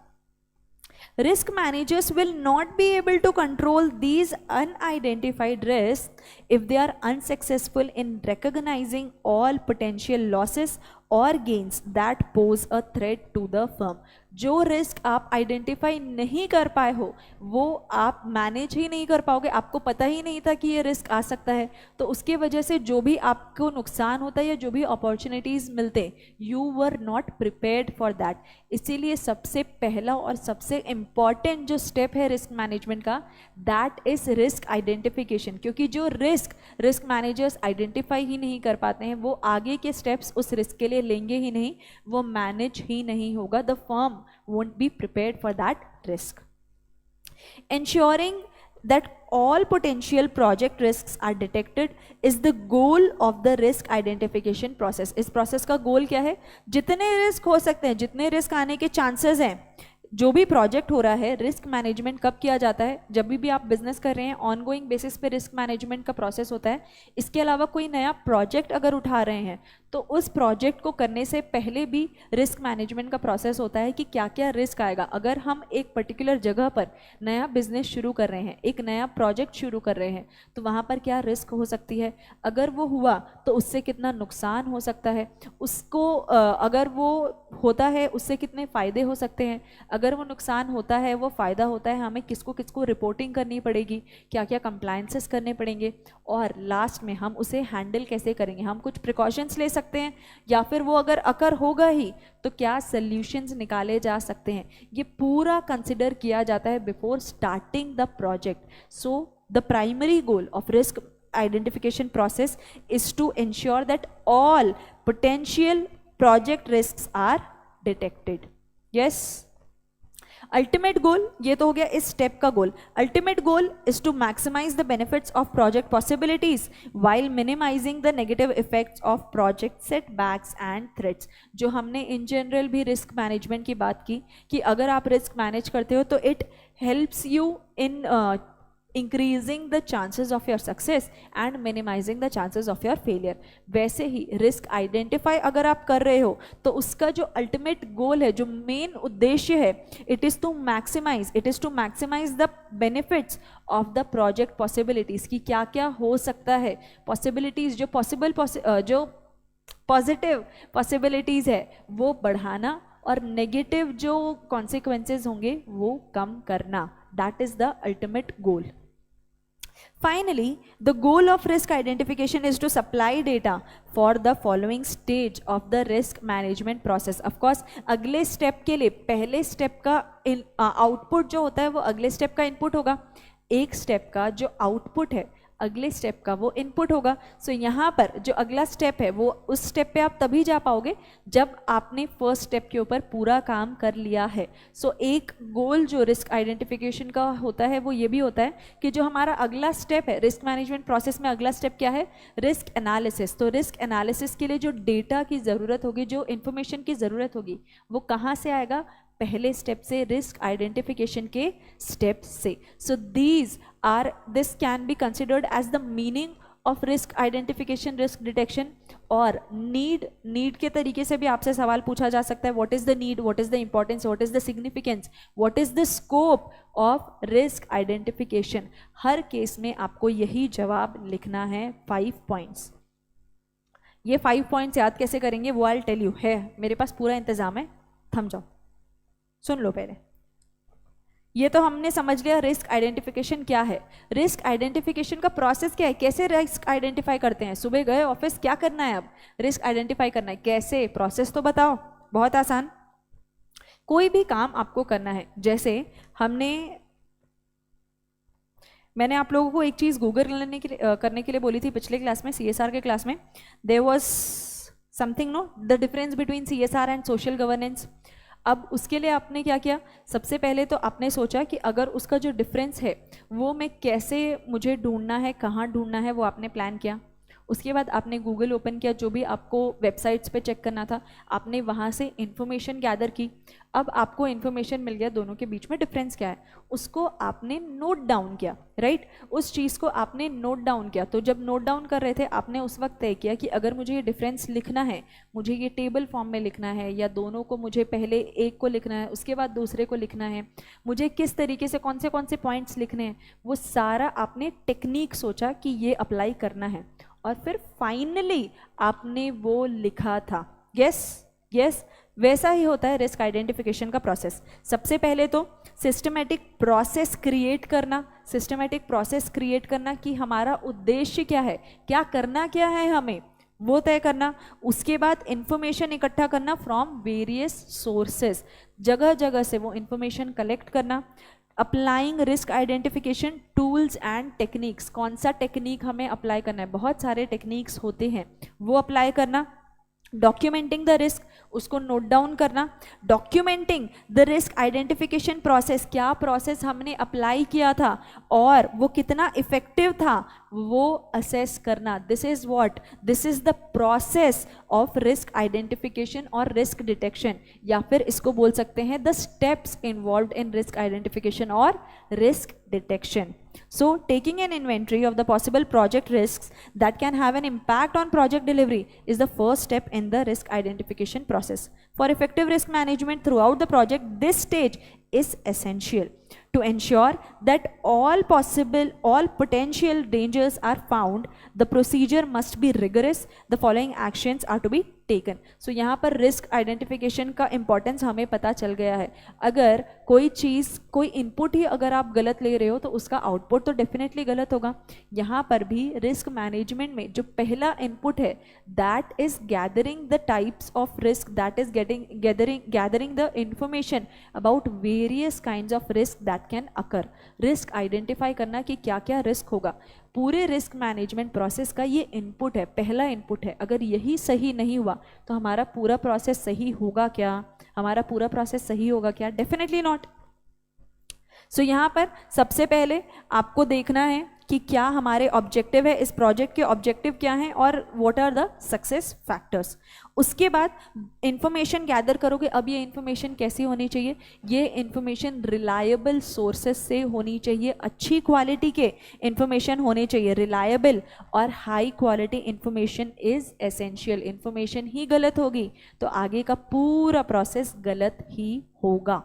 risk managers will not be able to control these unidentified risks if they are unsuccessful in recognizing all potential losses or gains that pose a threat to the firm। जो रिस्क आप आइडेंटिफाई नहीं कर पाए हो वो आप मैनेज ही नहीं कर पाओगे, आपको पता ही नहीं था कि ये रिस्क आ सकता है, तो उसके वजह से जो भी आपको नुकसान होता है या जो भी अपॉर्चुनिटीज़ मिलते, you were not prepared for that. इसीलिए सबसे पहला और सबसे इम्पॉर्टेंट जो स्टेप है रिस्क मैनेजमेंट का, दैट इज रिस्क आइडेंटिफिकेशन। क्योंकि जो रिस्क मैनेजर्स आइडेंटिफाई ही नहीं कर पाते हैं वो आगे के स्टेप्स उस रिस्क के लिए लेंगे ही नहीं, वो मैनेज ही नहीं होगा, the firm won't be prepared for that risk। Ensuring that all potential project risks are detected is the goal of the risk identification process। इस प्रोसेस का गोल क्या है? जितने रिस्क हो सकते हैं, जितने रिस्क आने के चांसेस हैं, जो भी प्रोजेक्ट हो रहा है, रिस्क मैनेजमेंट कब किया जाता है? जब भी आप बिजनेस कर रहे हैं ऑनगोइंग बेसिस पे रिस्क मैनेजमेंट का प्रोसेस होता है। इसके अलावा कोई नया प्रोजेक्ट अगर उठा रहे हैं तो उस प्रोजेक्ट को करने से पहले भी रिस्क मैनेजमेंट का प्रोसेस होता है कि क्या क्या रिस्क आएगा। अगर हम एक पर्टिकुलर जगह पर नया बिजनेस शुरू कर रहे हैं, एक नया प्रोजेक्ट शुरू कर रहे हैं, तो वहाँ पर क्या रिस्क हो सकती है, अगर वो हुआ तो उससे कितना नुकसान हो सकता है, उसको अगर वो होता है उससे कितने फ़ायदे हो सकते हैं, अगर वो नुकसान होता है वो फ़ायदा होता है, हमें किसको किसको रिपोर्टिंग करनी पड़ेगी, क्या क्या कंप्लायंसेस करने पड़ेंगे, और लास्ट में हम उसे हैंडल कैसे करेंगे, हम कुछ प्रिकॉशंस ले सकते हैं या फिर वो अगर अकर होगा ही तो क्या सॉल्यूशंस निकाले जा सकते हैं। ये पूरा कंसिडर किया जाता है before starting the project. So the primary goal of risk identification process is to ensure that all potential project risks are detected। yes, ultimate goal, ये तो हो गया इस स्टेप का goal. Ultimate goal is to maximise the benefits of project possibilities while minimizing the negative effects of project setbacks and threats. जो हमने इन जनरल भी रिस्क मैनेजमेंट की बात की कि अगर आप रिस्क मैनेज करते हो तो it helps you in increasing the chances of your success and minimizing the chances of your failure। वैसे ही रिस्क आइडेंटिफाई अगर आप कर रहे हो तो उसका जो अल्टीमेट गोल है, जो मेन उद्देश्य है, it is to maximise the benefits of the project possibilities की क्या क्या हो सकता है, पॉसिबिलिटीज जो पॉजिटिव पॉसिबिलिटीज है वो बढ़ाना और नेगेटिव जो कॉन्सिक्वेंसेज होंगे वो कम करना। That is the ultimate goal. Finally, the goal of risk identification is to supply data for the following stage of the risk management process. Of course, अगले स्टेप के लिए पहले स्टेप का आउटपुट जो होता है वो अगले स्टेप का इनपुट होगा, एक स्टेप का जो आउटपुट है अगले स्टेप का वो इनपुट होगा. सो यहाँ पर जो अगला स्टेप है वो उस स्टेप पे आप तभी जा पाओगे जब आपने फर्स्ट स्टेप के ऊपर पूरा काम कर लिया है. सो एक गोल जो रिस्क आइडेंटिफिकेशन का होता है वो ये भी होता है कि जो हमारा अगला स्टेप है रिस्क मैनेजमेंट प्रोसेस में, अगला स्टेप क्या है, रिस्क एनालिसिस. तो रिस्क एनालिसिस के लिए जो डेटा की ज़रूरत होगी, जो इन्फॉर्मेशन की ज़रूरत होगी, वो कहाँ से आएगा, पहले स्टेप से, रिस्क आइडेंटिफिकेशन के स्टेप से. So this can be considered as the meaning of risk identification, risk detection. और नीड के तरीके से भी आपसे सवाल पूछा जा सकता है. What is the need, what is the importance, what is the significance, what is the scope of risk identification. Her case में आपको यही जवाब लिखना है, 5 पॉइंट्स. ये 5 पॉइंट्स याद कैसे करेंगे वो आई टेल यू. है मेरे पास पूरा इंतजाम है, थम जाओ, सुन लो पहले. ये तो हमने समझ लिया रिस्क आइडेंटिफिकेशन क्या है. रिस्क आइडेंटिफिकेशन का प्रोसेस क्या है, कैसे रिस्क आइडेंटिफाई करते हैं. सुबह गए ऑफिस, क्या करना है, अब रिस्क आइडेंटिफाई करना है, कैसे, प्रोसेस तो बताओ. बहुत आसान. कोई भी काम आपको करना है, जैसे मैंने आप लोगों को एक चीज़ गूगल करने के लिए बोली थी पिछले क्लास में, CSR के क्लास में. There was something, no, the difference between CSR and social governance. अब उसके लिए आपने क्या किया, सबसे पहले तो आपने सोचा कि अगर उसका जो डिफरेंस है वो मैं कैसे, मुझे ढूंढना है, कहाँ ढूंढना है, वो आपने प्लान किया. उसके बाद आपने गूगल ओपन किया, जो भी आपको वेबसाइट्स पे चेक करना था आपने वहाँ से इन्फॉर्मेशन गैदर की. अब आपको इन्फॉर्मेशन मिल गया दोनों के बीच में डिफरेंस क्या है, उसको आपने नोट डाउन किया. राइट, उस चीज़ को आपने नोट डाउन किया. तो जब नोट डाउन कर रहे थे आपने उस वक्त तय किया कि अगर मुझे ये डिफरेंस लिखना है, मुझे ये टेबल फॉर्म में लिखना है, या दोनों को मुझे पहले एक को लिखना है उसके बाद दूसरे को लिखना है, मुझे किस तरीके से कौन से पॉइंट्स लिखने हैं, वो सारा आपने टेक्निक सोचा कि ये अप्लाई करना है. और फिर फाइनली आपने वो लिखा था. यस, वैसा ही होता है रिस्क आइडेंटिफिकेशन का प्रोसेस. सबसे पहले तो सिस्टमेटिक प्रोसेस क्रिएट करना कि हमारा उद्देश्य क्या है, क्या करना क्या है हमें, वो तय करना. उसके बाद इंफॉर्मेशन इकट्ठा करना फ्रॉम वेरियस सोर्सेस, जगह जगह से वो इंफॉर्मेशन कलेक्ट करना. Applying risk identification tools and techniques, कौन सा टेक्निक हमें अप्लाई करना है, बहुत सारे टेक्निक्स होते हैं, वो अप्लाई करना. डॉक्यूमेंटिंग द रिस्क, उसको नोट डाउन करना. Documenting the risk identification process, क्या प्रोसेस हमने अप्लाई किया था और वो कितना इफेक्टिव था, वो असेस करना. This is the process of risk identification और रिस्क डिटेक्शन, या फिर इसको बोल सकते हैं the steps involved in risk identification और risk detection. So, taking an inventory of the possible project risks that can have an impact on project delivery is the first step in the risk identification process. For effective risk management throughout the project, this stage is essential to ensure that all potential dangers are found. The procedure must be rigorous. The following actions are to be taken. So यहाँ पर रिस्क आइडेंटिफिकेशन का इंपॉर्टेंस हमें पता चल गया है. अगर कोई चीज़, कोई इनपुट ही अगर आप गलत ले रहे हो तो उसका आउटपुट तो डेफिनेटली गलत होगा. यहाँ पर भी रिस्क मैनेजमेंट में जो पहला इनपुट है, that is gathering the types of risk, that is gathering the information about various kinds of risk that can occur. Risk identify करना कि क्या क्या रिस्क होगा. पूरे रिस्क मैनेजमेंट प्रोसेस का ये इनपुट है, पहला इनपुट है. अगर यही सही नहीं हुआ तो हमारा पूरा प्रोसेस सही होगा क्या, डेफिनेटली नॉट. सो यहाँ पर सबसे पहले आपको देखना है कि क्या हमारे ऑब्जेक्टिव है, इस प्रोजेक्ट के ऑब्जेक्टिव क्या हैं और what are the success factors. उसके बाद इंफॉर्मेशन गैदर करोगे. अब ये इंफॉर्मेशन कैसी होनी चाहिए, ये इंफॉर्मेशन रिलायबल सोर्सेस से होनी चाहिए, अच्छी क्वालिटी के इंफॉर्मेशन होने चाहिए. रिलायबल और high quality information is essential. Information ही गलत होगी तो आगे का पूरा प्रोसेस गलत ही होगा.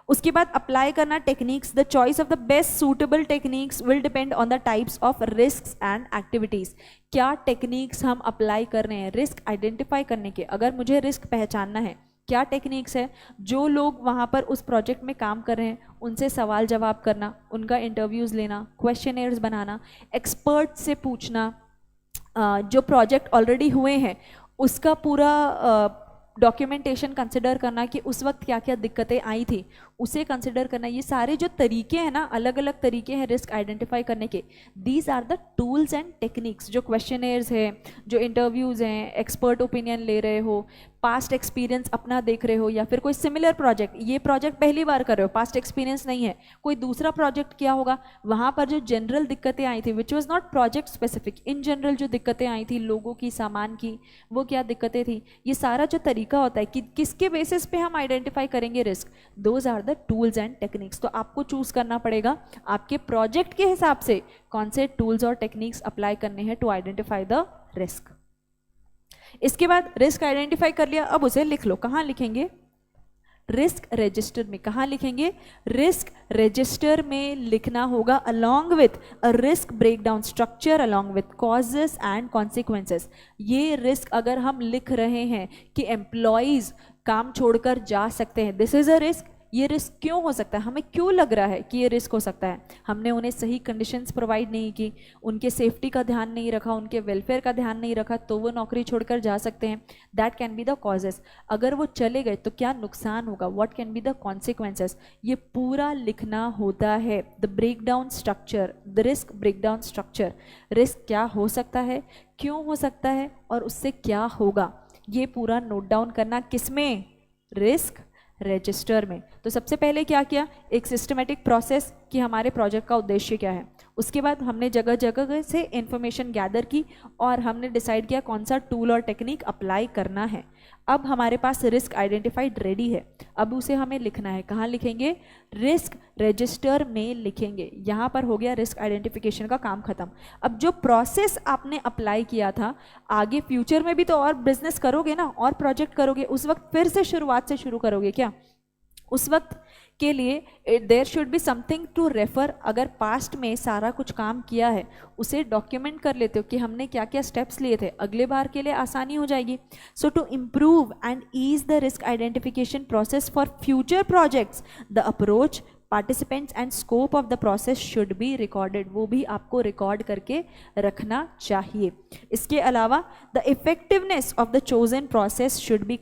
उसके बाद अप्लाई करना techniques. The choice of the best suitable techniques will depend on the types of risk and activities. क्या टेक्निक्स हम अप्लाई कर रहे हैं रिस्क आइडेंटिफाई करने के. अगर मुझे रिस्क पहचानना है क्या टेक्निक्स है, जो लोग वहाँ पर उस प्रोजेक्ट में काम कर रहे हैं उनसे सवाल जवाब करना, उनका इंटरव्यूज़ लेना, क्वेश्चनेयर्स बनाना, एक्सपर्ट से पूछना, जो प्रोजेक्ट ऑलरेडी हुए हैं उसका पूरा डॉक्यूमेंटेशन कंसिडर करना कि उस वक्त क्या क्या दिक्कतें आई थी उसे कंसिडर करना। ये सारे जो तरीके हैं ना, अलग अलग तरीके हैं रिस्क आइडेंटिफाई करने के, these are the tools and techniques. जो क्वेश्चनेयर्स हैं, जो इंटरव्यूज़ हैं, एक्सपर्ट ओपिनियन ले रहे हो, पास्ट एक्सपीरियंस अपना देख रहे हो, या फिर कोई सिमिलर प्रोजेक्ट, ये प्रोजेक्ट पहली बार कर रहे हो, पास्ट एक्सपीरियंस नहीं है, कोई दूसरा प्रोजेक्ट किया होगा, वहाँ पर जो जनरल दिक्कतें आई थी which was not project specific, in general जो दिक्कतें आई थी लोगों की, सामान की, वो क्या दिक्कतें थी, ये सारा जो तरीका होता है कि किसके बेसिस पे हम आइडेंटिफाई करेंगे risk, those are the tools and techniques. तो आपको चूज करना पड़ेगा आपके प्रोजेक्ट के हिसाब से कौन से टूल्स और टेक्निक्स अप्लाई करने हैं टू आइडेंटिफाई द रिस्क। इसके बाद रिस्क आइडेंटिफाई कर लिया, अब उसे लिख लो। कहाँ लिखेंगे? रिस्क रजिस्टर में। कहाँ लिखेंगे? रिस्क रजिस्टर में लिखना होगा along with a risk breakdown structure along with causes and consequences. ये रिस्क अगर हम लिख रहे हैं कि एम्प्लॉयज काम छोड़कर जा सकते हैं, दिस इज अ रिस्क। ये रिस्क क्यों हो सकता है, हमें क्यों लग रहा है कि ये रिस्क हो सकता है, हमने उन्हें सही कंडीशंस प्रोवाइड नहीं की, उनके सेफ्टी का ध्यान नहीं रखा, उनके वेलफेयर का ध्यान नहीं रखा, तो वो नौकरी छोड़कर जा सकते हैं। That can be the causes. अगर वो चले गए तो क्या नुकसान होगा, what can be the consequences, ये पूरा लिखना होता है। The breakdown structure, the risk breakdown structure, risk क्या हो सकता है, क्यों हो सकता है और उससे क्या होगा, ये पूरा नोट डाउन करना किसमें? रिस्क रजिस्टर में। तो सबसे पहले क्या किया, एक सिस्टमेटिक प्रोसेस कि हमारे प्रोजेक्ट का उद्देश्य क्या है। उसके बाद हमने जगह जगह से इंफॉर्मेशन गैदर की और हमने डिसाइड किया कौन सा टूल और टेक्निक अप्लाई करना है। अब हमारे पास रिस्क आइडेंटिफाइड रेडी है, अब उसे हमें लिखना है। कहाँ लिखेंगे? रिस्क रजिस्टर में लिखेंगे। यहाँ पर हो गया रिस्क आइडेंटिफिकेशन का काम खत्म। अब जो प्रोसेस आपने अप्लाई किया था, आगे फ्यूचर में भी तो और बिजनेस करोगे ना, और प्रोजेक्ट करोगे, उस वक्त फिर से शुरुआत से शुरू करोगे क्या? उस वक्त के लिए there should be something to refer. अगर पास्ट में सारा कुछ काम किया है उसे डॉक्यूमेंट कर लेते हो कि हमने क्या क्या स्टेप्स लिए थे, अगले बार के लिए आसानी हो जाएगी। So to improve and ease the risk identification process for future projects, the approach, participants and scope of the process should be recorded. वो भी आपको रिकॉर्ड करके रखना चाहिए। इसके अलावा the effectiveness of the chosen process should be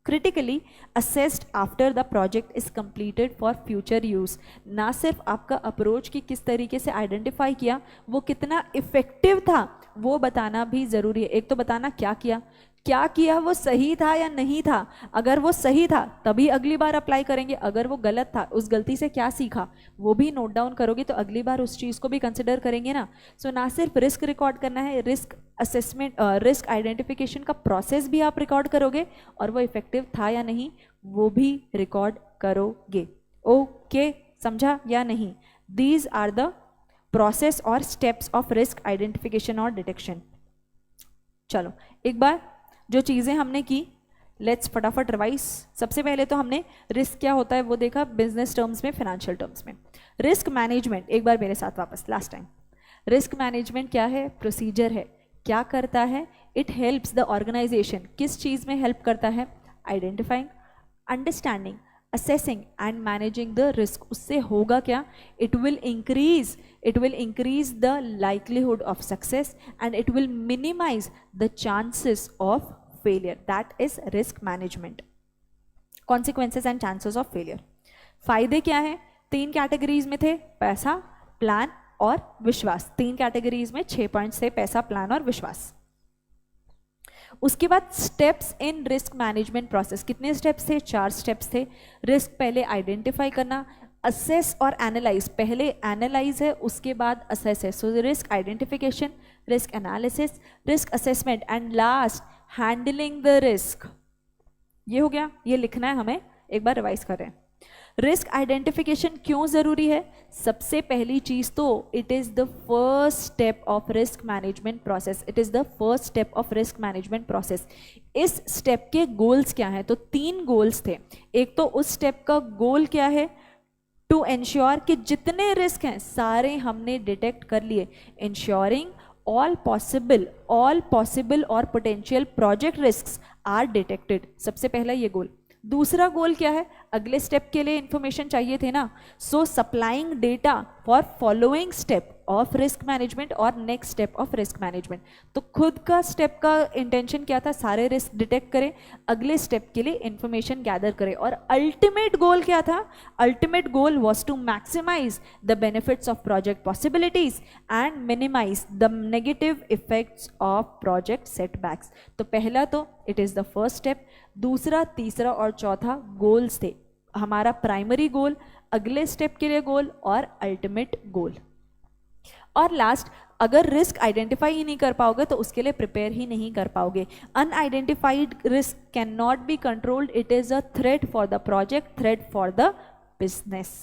critically assessed after the project is completed for future use. ना सिर्फ आपका अप्रोच की किस तरीके से आइडेंटिफाई किया, वो कितना इफेक्टिव था वो बताना भी ज़रूरी है। एक तो बताना क्या किया, क्या किया वो सही था या नहीं था, अगर वो सही था तभी अगली बार अप्लाई करेंगे, अगर वो गलत था उस गलती से क्या सीखा वो भी नोट डाउन करोगे तो अगली बार उस चीज़ को भी कंसिडर करेंगे ना। सो ना सिर्फ रिस्क रिकॉर्ड करना है, रिस्क असेसमेंट, रिस्क आइडेंटिफिकेशन का प्रोसेस भी आप रिकॉर्ड करोगे और वो इफेक्टिव था या नहीं वो भी रिकॉर्ड करोगे। ओके, समझा या नहीं? दीज आर द प्रोसेस और स्टेप्स ऑफ रिस्क आइडेंटिफिकेशन और डिटेक्शन। चलो एक बार जो चीज़ें हमने की लेट्स फटाफट रिवाइज। सबसे पहले तो हमने रिस्क क्या होता है वो देखा बिजनेस टर्म्स में, फाइनेंशियल टर्म्स में। रिस्क मैनेजमेंट, एक बार मेरे साथ वापस, लास्ट टाइम। रिस्क मैनेजमेंट क्या है? प्रोसीजर है। क्या करता है? It helps the organisation. किस चीज़ में हेल्प करता है? Identifying, understanding, assessing and managing the risk। उससे होगा क्या? it will increase the likelihood of success and it will minimize the chances of failure। that is risk management। consequences and chances of failure। फायदे क्या है? 3 कैटेगरीज में थे, पैसा, प्लान और विश्वास। 3 कैटेगरीज में 6 पॉइंट्स थे, पैसा, प्लान और विश्वास। उसके बाद steps in risk management process. कितने स्टेप्स थे? 4 स्टेप्स थे। रिस्क पहले आइडेंटिफाई करना, असेस और एनालाइज। पहले एनालाइज है उसके बाद असेस है। So risk identification, risk analysis, risk assessment and last handling the risk. ये हो गया, ये लिखना है हमें, एक बार रिवाइज करें। रिस्क आइडेंटिफिकेशन क्यों जरूरी है? सबसे पहली चीज तो it is the first step of risk management process. It is the first step of risk management process. इस स्टेप के गोल्स क्या हैं? तो 3 गोल्स थे। एक तो उस स्टेप का गोल क्या है? टू एंश्योर कि जितने रिस्क हैं सारे हमने डिटेक्ट कर लिए। इंश्योरिंग all possible और potential project risks are detected। सबसे पहला ये गोल। दूसरा गोल क्या है, अगले स्टेप के लिए इंफॉर्मेशन चाहिए थे ना, so supplying data for following step of risk management और next step of risk management. तो खुद का स्टेप का इंटेंशन क्या था, सारे रिस्क डिटेक्ट करें, अगले स्टेप के लिए इंफॉर्मेशन गैदर करें, और अल्टीमेट गोल क्या था, ultimate goal was to maximise the benefits of project possibilities and minimise the negative effects of project setbacks. तो पहला तो it is the first step, दूसरा तीसरा और चौथा गोल्स थे, हमारा प्राइमरी गोल, अगले स्टेप के लिए गोल और अल्टीमेट गोल। और लास्ट, अगर रिस्क आइडेंटिफाई ही नहीं कर पाओगे तो उसके लिए प्रिपेयर ही नहीं कर पाओगे। Unidentified risk can not be controlled, it is a threat for the project, threat for the business.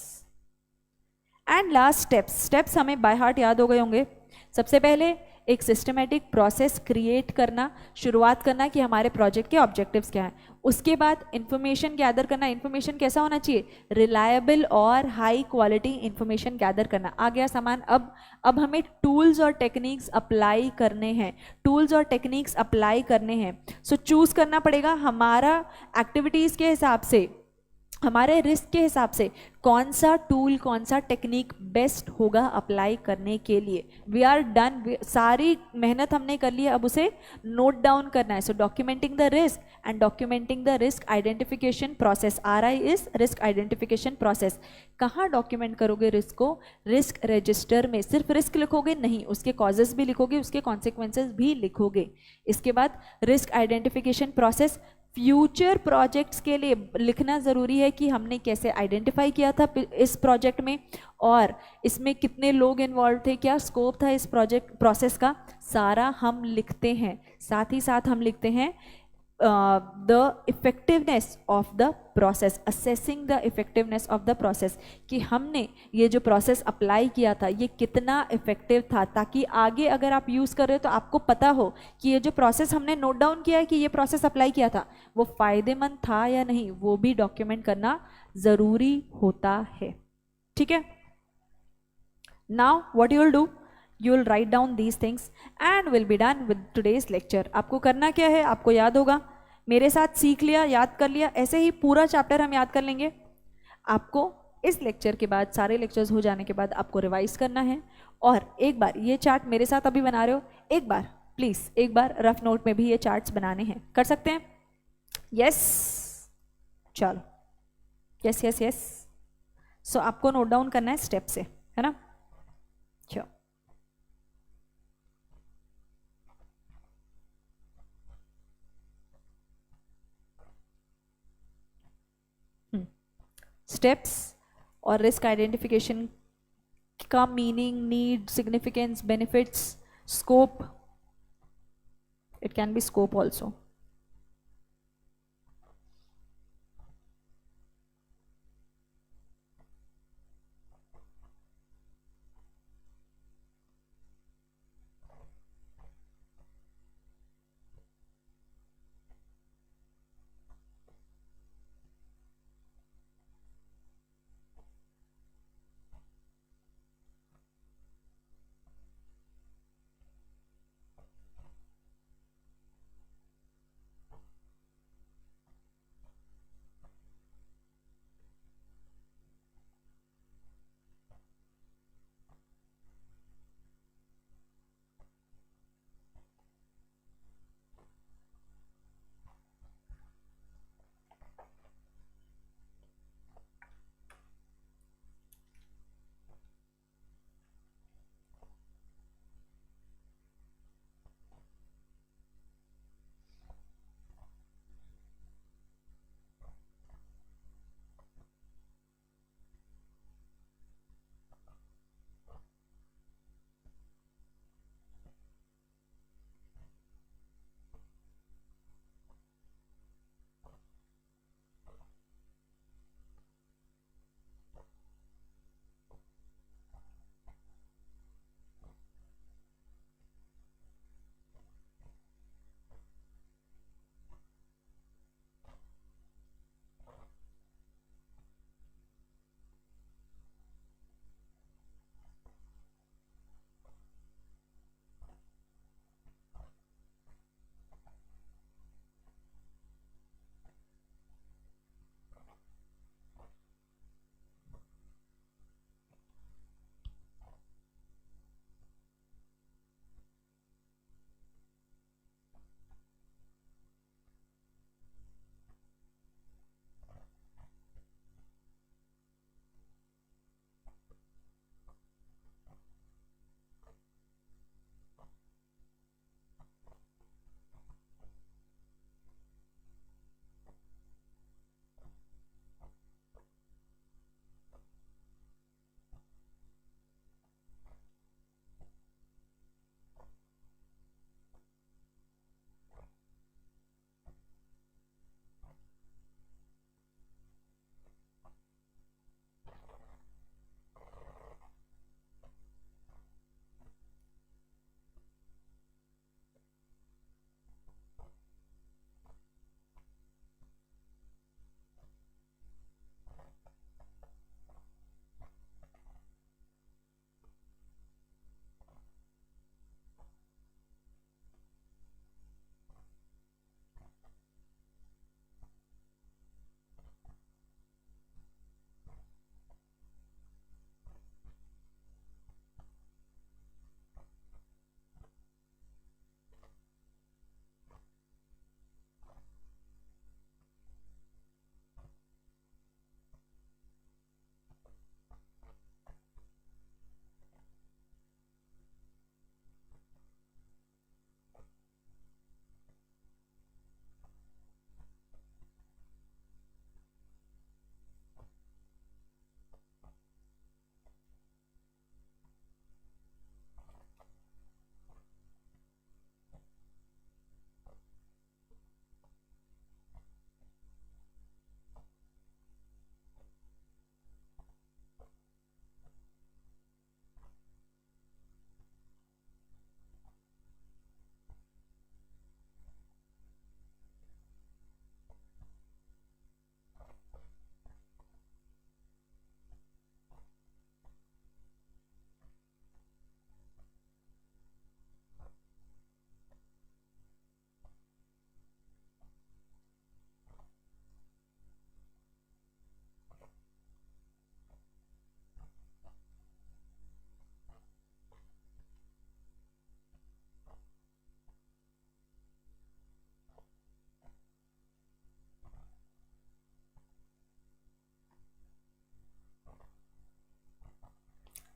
And last steps हमें बाय हार्ट याद हो गए होंगे। सबसे पहले एक सिस्टमेटिक प्रोसेस क्रिएट करना, शुरुआत करना कि हमारे प्रोजेक्ट के ऑब्जेक्टिव्स क्या हैं। उसके बाद इंफॉर्मेशन गैदर करना, इंफॉर्मेशन कैसा होना चाहिए, रिलायबल और हाई क्वालिटी इंफॉर्मेशन गैदर करना। आ गया सामान। अब हमें टूल्स और टेक्निक्स अप्लाई करने हैं, टूल्स और टेक्निक्स अप्लाई करने हैं। सो चूज करना पड़ेगा हमारा एक्टिविटीज के हिसाब से, हमारे रिस्क के हिसाब से कौन सा टूल, कौन सा टेक्निक बेस्ट होगा अप्लाई करने के लिए। वी आर डन, सारी मेहनत हमने कर ली है, अब उसे नोट डाउन करना है। So documenting the risk and documenting the risk identification process, RI is risk identification process. कहाँ डॉक्यूमेंट करोगे रिस्क को, रिस्क रजिस्टर में। सिर्फ रिस्क लिखोगे नहीं, उसके कॉजेस भी लिखोगे, उसके कॉन्सिक्वेंसेस भी लिखोगे। इसके बाद risk identification process future projects के लिए लिखना ज़रूरी है कि हमने कैसे आइडेंटिफाई किया था इस प्रोजेक्ट में, और इसमें कितने लोग इन्वॉल्व थे, क्या स्कोप था इस प्रोजेक्ट प्रोसेस का, सारा हम लिखते हैं। साथ ही साथ हम लिखते हैं the effectiveness of the process, assessing the effectiveness of the process, कि हमने ये जो प्रोसेस अप्लाई किया था ये कितना इफेक्टिव था, ताकि आगे अगर आप यूज़ कर रहे हो तो आपको पता हो कि ये जो प्रोसेस हमने नोट डाउन किया है कि ये प्रोसेस अप्लाई किया था वो फ़ायदेमंद था या नहीं, वो भी डॉक्यूमेंट करना ज़रूरी होता है। ठीक है, now what you will do, you will write down these things and will be done with today's lecture। आपको करना क्या है, आपको याद होगा, मेरे साथ सीख लिया, याद कर लिया, ऐसे ही पूरा चैप्टर हम याद कर लेंगे। आपको इस लेक्चर के बाद, सारे लेक्चर्स हो जाने के बाद आपको रिवाइज करना है, और एक बार ये चार्ट मेरे साथ अभी बना रहे हो, एक बार प्लीज़, एक बार रफ नोट में भी ये चार्ट्स बनाने हैं। कर सकते हैं? यस, चलो, यस यस यस। सो आपको नोट डाउन करना है स्टेप से, है ना? चलो, स्टेप्स और रिस्क आइडेंटिफिकेशन का meaning, need, significance, benefits, scope, it can be scope also.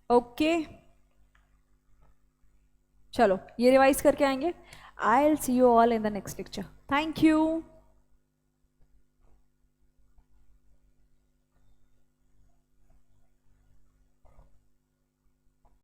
Okay, चलो ये रिवाइज करके आएंगे. I will see you all in the next lecture. Thank you.